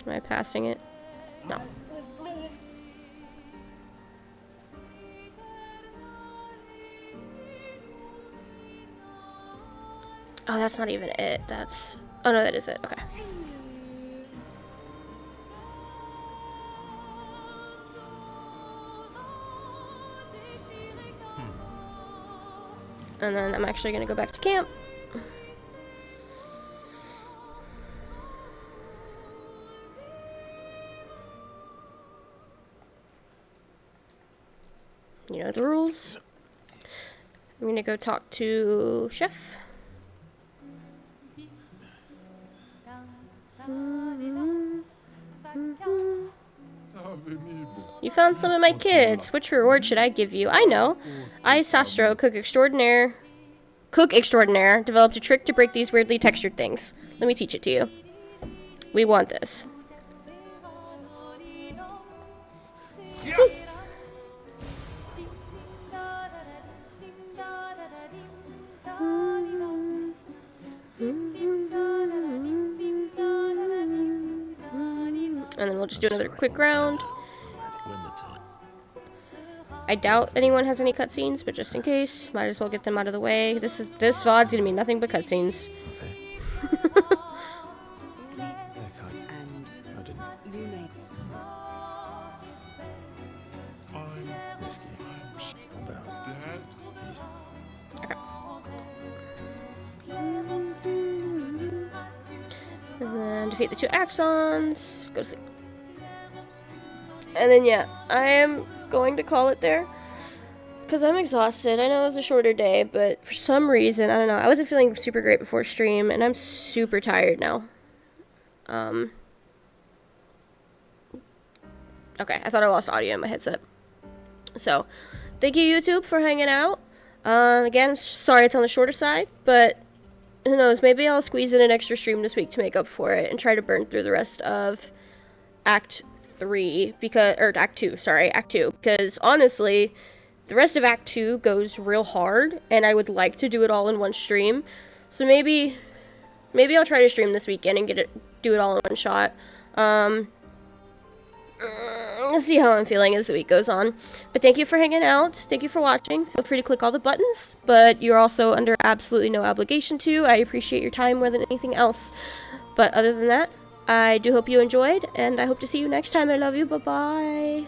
Am I passing it? No. Oh, that's not even it. That's... Oh, no, that is it. Okay. And then I'm actually going to go back to camp. You know the rules. I'm going to go talk to Chef. You found some of my kids. Which reward should I give you? I know. I, Sastro, cook extraordinaire, developed a trick to break these weirdly textured things. Let me teach it to you. We want this. Woo. And then we'll just do another quick round. I doubt anyone has any cutscenes, but just in case, might as well get them out of the way. This VOD's gonna be nothing but cutscenes. And then defeat the two Axons. Go to sleep. And then yeah, I am going to call it there. Because I'm exhausted. I know it was a shorter day, but for some reason, I don't know. I wasn't feeling super great before stream, and I'm super tired now. Okay, I thought I lost audio in my headset. So, thank you YouTube for hanging out. Again, sorry it's on the shorter side, but who knows, maybe I'll squeeze in an extra stream this week to make up for it and try to burn through the rest of Act 3 because, or Act 2, sorry, Act 2, because honestly, the rest of Act 2 goes real hard, and I would like to do it all in one stream. So maybe I'll try to stream this weekend and do it all in one shot. Let's see how I'm feeling as the week goes on. But thank you for hanging out. Thank you for watching. Feel free to click all the buttons, but you're also under absolutely no obligation to. I appreciate your time more than anything else. But other than that, I do hope you enjoyed, and I hope to see you next time. I love you. Bye-bye.